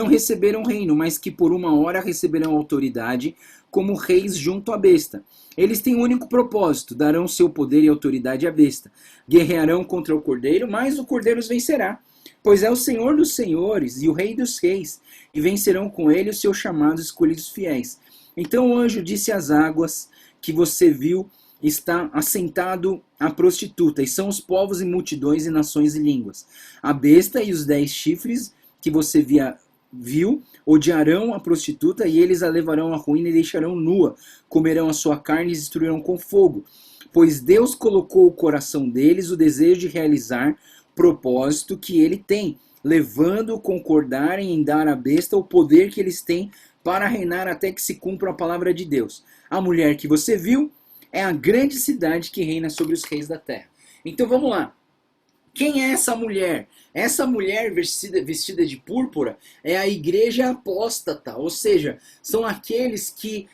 receberam reino, mas que por uma hora receberão autoridade como reis junto à besta. Eles têm um único propósito: darão seu poder e autoridade à besta. Guerrearão contra o cordeiro, mas o cordeiro os vencerá, pois é o Senhor dos senhores e o Rei dos reis, e vencerão com ele os seus chamados escolhidos fiéis. Então o anjo disse às águas que você viu está assentado a prostituta, e são os povos e multidões e nações e línguas. A besta e os 10 chifres que você viu odiarão a prostituta, e eles a levarão à ruína e deixarão nua, comerão a sua carne e destruirão com fogo. Pois Deus colocou no coração deles o desejo de realizar o propósito que ele tem, levando a concordarem em dar à besta o poder que eles têm para reinar até que se cumpra a palavra de Deus. A mulher que você viu é a grande cidade que reina sobre os reis da terra. Então vamos lá. Quem é essa mulher? Essa mulher vestida de púrpura é a igreja apóstata, ou seja, são aqueles que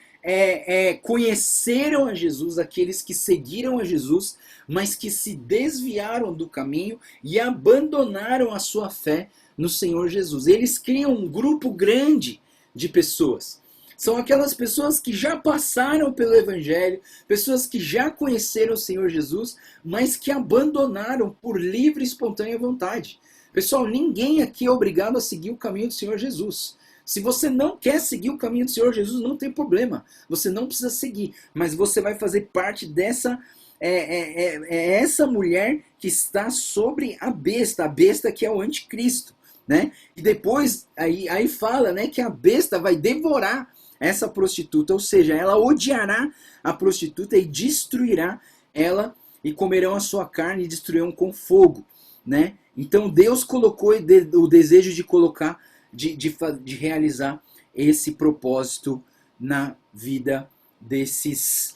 conheceram a Jesus, aqueles que seguiram a Jesus, mas que se desviaram do caminho e abandonaram a sua fé no Senhor Jesus. Eles criam um grupo grande de pessoas. São aquelas pessoas que já passaram pelo Evangelho, pessoas que já conheceram o Senhor Jesus, mas que abandonaram por livre e espontânea vontade. Pessoal, ninguém aqui é obrigado a seguir o caminho do Senhor Jesus. Se você não quer seguir o caminho do Senhor Jesus, não tem problema. Você não precisa seguir, mas você vai fazer parte dessa... essa mulher que está sobre a besta que é o anticristo, né? E depois, aí fala, né, que a besta vai devorar essa prostituta, ou seja, ela odiará a prostituta e destruirá ela, e comerão a sua carne e destruirão com fogo, né? Então Deus colocou o desejo de colocar, de realizar esse propósito na vida desse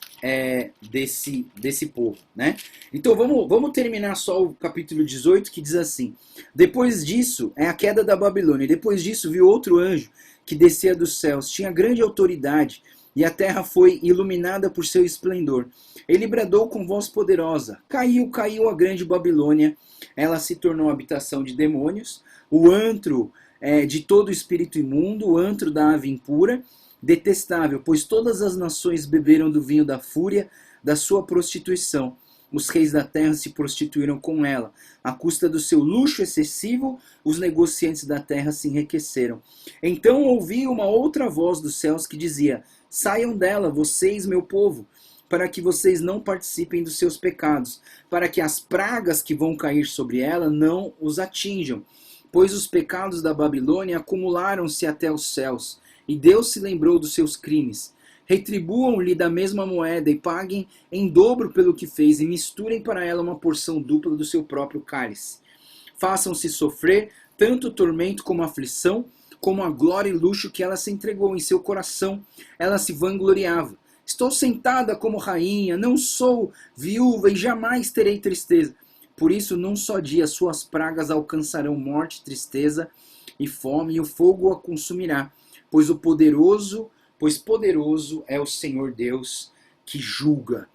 povo, né? Então vamos terminar só o capítulo 18, que diz assim: depois disso, é a queda da Babilônia, depois disso viu outro anjo que descia dos céus, tinha grande autoridade, e a terra foi iluminada por seu esplendor. Ele bradou com voz poderosa: caiu a grande Babilônia, ela se tornou habitação de demônios, o antro de todo espírito imundo, o antro da ave impura, detestável, pois todas as nações beberam do vinho da fúria da sua prostituição. Os reis da terra se prostituíram com ela. À custa do seu luxo excessivo, os negociantes da terra se enriqueceram. Então ouvi uma outra voz dos céus que dizia: saiam dela, vocês, meu povo, para que vocês não participem dos seus pecados, para que as pragas que vão cair sobre ela não os atinjam. Pois os pecados da Babilônia acumularam-se até os céus, e Deus se lembrou dos seus crimes. Retribuam-lhe da mesma moeda e paguem em dobro pelo que fez, e misturem para ela uma porção dupla do seu próprio cálice. Façam-se sofrer tanto tormento como aflição, como a glória e luxo que ela se entregou em seu coração. Ela se vangloriava: estou sentada como rainha, não sou viúva e jamais terei tristeza. Por isso, num só dia, suas pragas alcançarão morte, tristeza e fome, e o fogo a consumirá. Pois poderoso é o Senhor Deus que julga.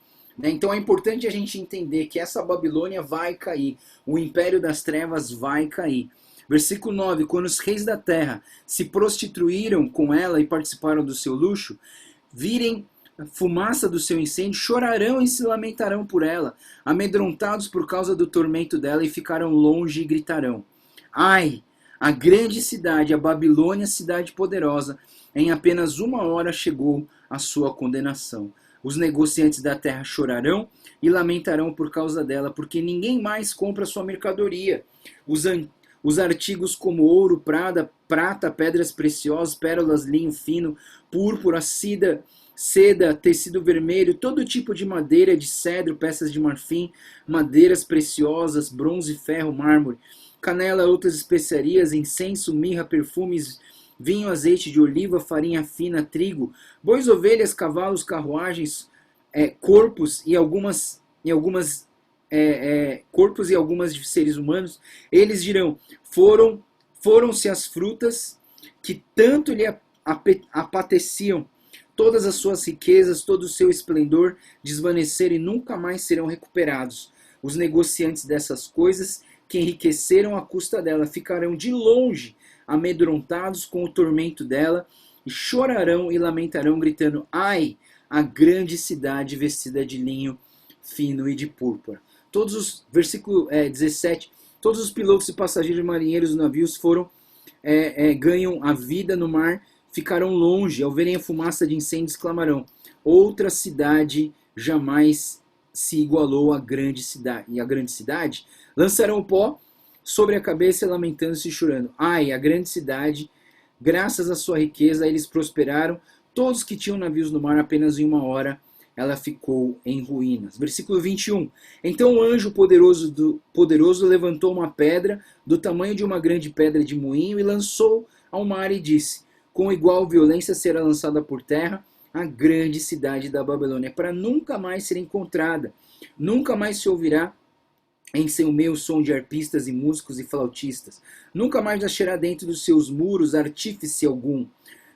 Então é importante a gente entender que essa Babilônia vai cair, o império das trevas vai cair. Versículo 9: quando os reis da terra se prostituíram com ela e participaram do seu luxo, virem a fumaça do seu incêndio, chorarão e se lamentarão por ela, amedrontados por causa do tormento dela, e ficarão longe e gritarão: ai, a grande cidade, a Babilônia, cidade poderosa, em apenas 1 hora chegou a sua condenação. Os negociantes da terra chorarão e lamentarão por causa dela, porque ninguém mais compra sua mercadoria. Os artigos como ouro, prata, pedras preciosas, pérolas, linho fino, púrpura, seda, tecido vermelho, todo tipo de madeira, de cedro, peças de marfim, madeiras preciosas, bronze, ferro, mármore, canela, outras especiarias, incenso, mirra, perfumes, vinho, azeite de oliva, farinha fina, trigo, bois, ovelhas, cavalos, carruagens, corpos e algumas de seres humanos. Eles dirão: foram-se as frutas que tanto lhe apeteciam, todas as suas riquezas, todo o seu esplendor desvaneceram e nunca mais serão recuperados. Os negociantes dessas coisas, que enriqueceram à custa dela, ficarão de longe amedrontados com o tormento dela, e chorarão e lamentarão, gritando: ai, a grande cidade vestida de linho fino e de púrpura. Versículo 17, todos os pilotos e passageiros e marinheiros dos navios ganham a vida no mar, ficarão longe, ao verem a fumaça de incêndios, clamarão: outra cidade jamais se igualou à grande cidade. E a grande cidade lançarão o pó sobre a cabeça, lamentando-se e chorando: ai, a grande cidade, graças à sua riqueza, eles prosperaram. Todos que tinham navios no mar, apenas em 1 hora ela ficou em ruínas. Versículo 21. Então o anjo poderoso levantou uma pedra do tamanho de uma grande pedra de moinho e lançou ao mar e disse: com igual violência será lançada por terra a grande cidade da Babilônia, para nunca mais ser encontrada. Nunca mais se ouvirá em seu meio som de arpistas e músicos e flautistas. Nunca mais nascerá dentro dos seus muros artífice algum.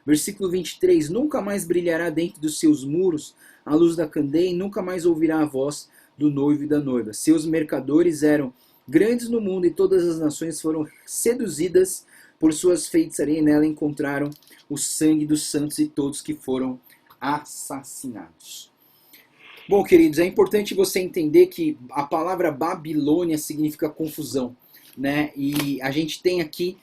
Versículo 23. Nunca mais brilhará dentro dos seus muros a luz da candeia, e nunca mais ouvirá a voz do noivo e da noiva. Seus mercadores eram grandes no mundo, e todas as nações foram seduzidas por suas feitiçarias, e nela encontraram o sangue dos santos e todos que foram assassinados. Bom, queridos, é importante você entender que a palavra Babilônia significa confusão, né? E a gente tem aqui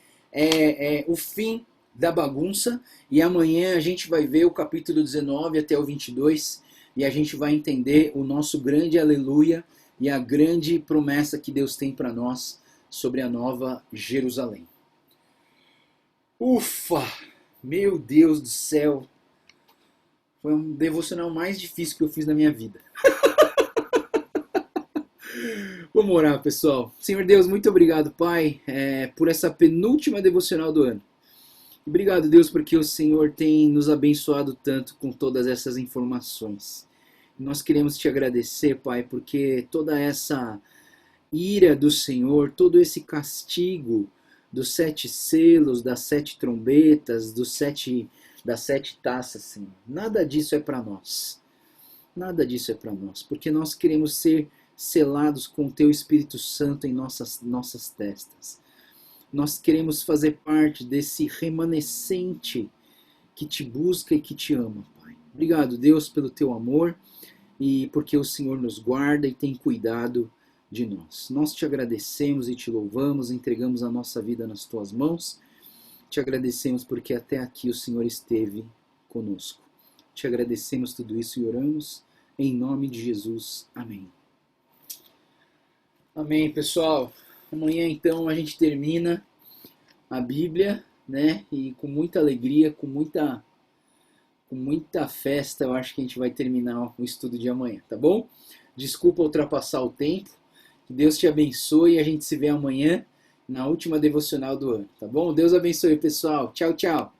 o fim da bagunça, e amanhã a gente vai ver o capítulo 19 até o 22, e a gente vai entender o nosso grande aleluia e a grande promessa que Deus tem para nós sobre a nova Jerusalém. Ufa! Meu Deus do céu! Foi um devocional mais difícil que eu fiz na minha vida. Vamos orar, pessoal. Senhor Deus, muito obrigado, Pai, por essa penúltima devocional do ano. Obrigado, Deus, porque o Senhor tem nos abençoado tanto com todas essas informações. Nós queremos te agradecer, Pai, porque toda essa ira do Senhor, todo esse castigo dos 7 selos, das 7 trombetas, das 7 taças, Senhor, nada disso é para nós. Nada disso é para nós, porque nós queremos ser selados com o Teu Espírito Santo em nossas testas. Nós queremos fazer parte desse remanescente que te busca e que te ama, Pai. Obrigado, Deus, pelo Teu amor e porque o Senhor nos guarda e tem cuidado de nós. Nós te agradecemos e te louvamos, entregamos a nossa vida nas Tuas mãos. Te agradecemos porque até aqui o Senhor esteve conosco. Te agradecemos tudo isso e oramos em nome de Jesus. Amém. Amém, pessoal. Amanhã, então, a gente termina a Bíblia, né? E com muita alegria, com muita festa, eu acho que a gente vai terminar o estudo de amanhã, tá bom? Desculpa ultrapassar o tempo. Que Deus te abençoe e a gente se vê amanhã na última devocional do ano, tá bom? Deus abençoe, pessoal. Tchau, tchau.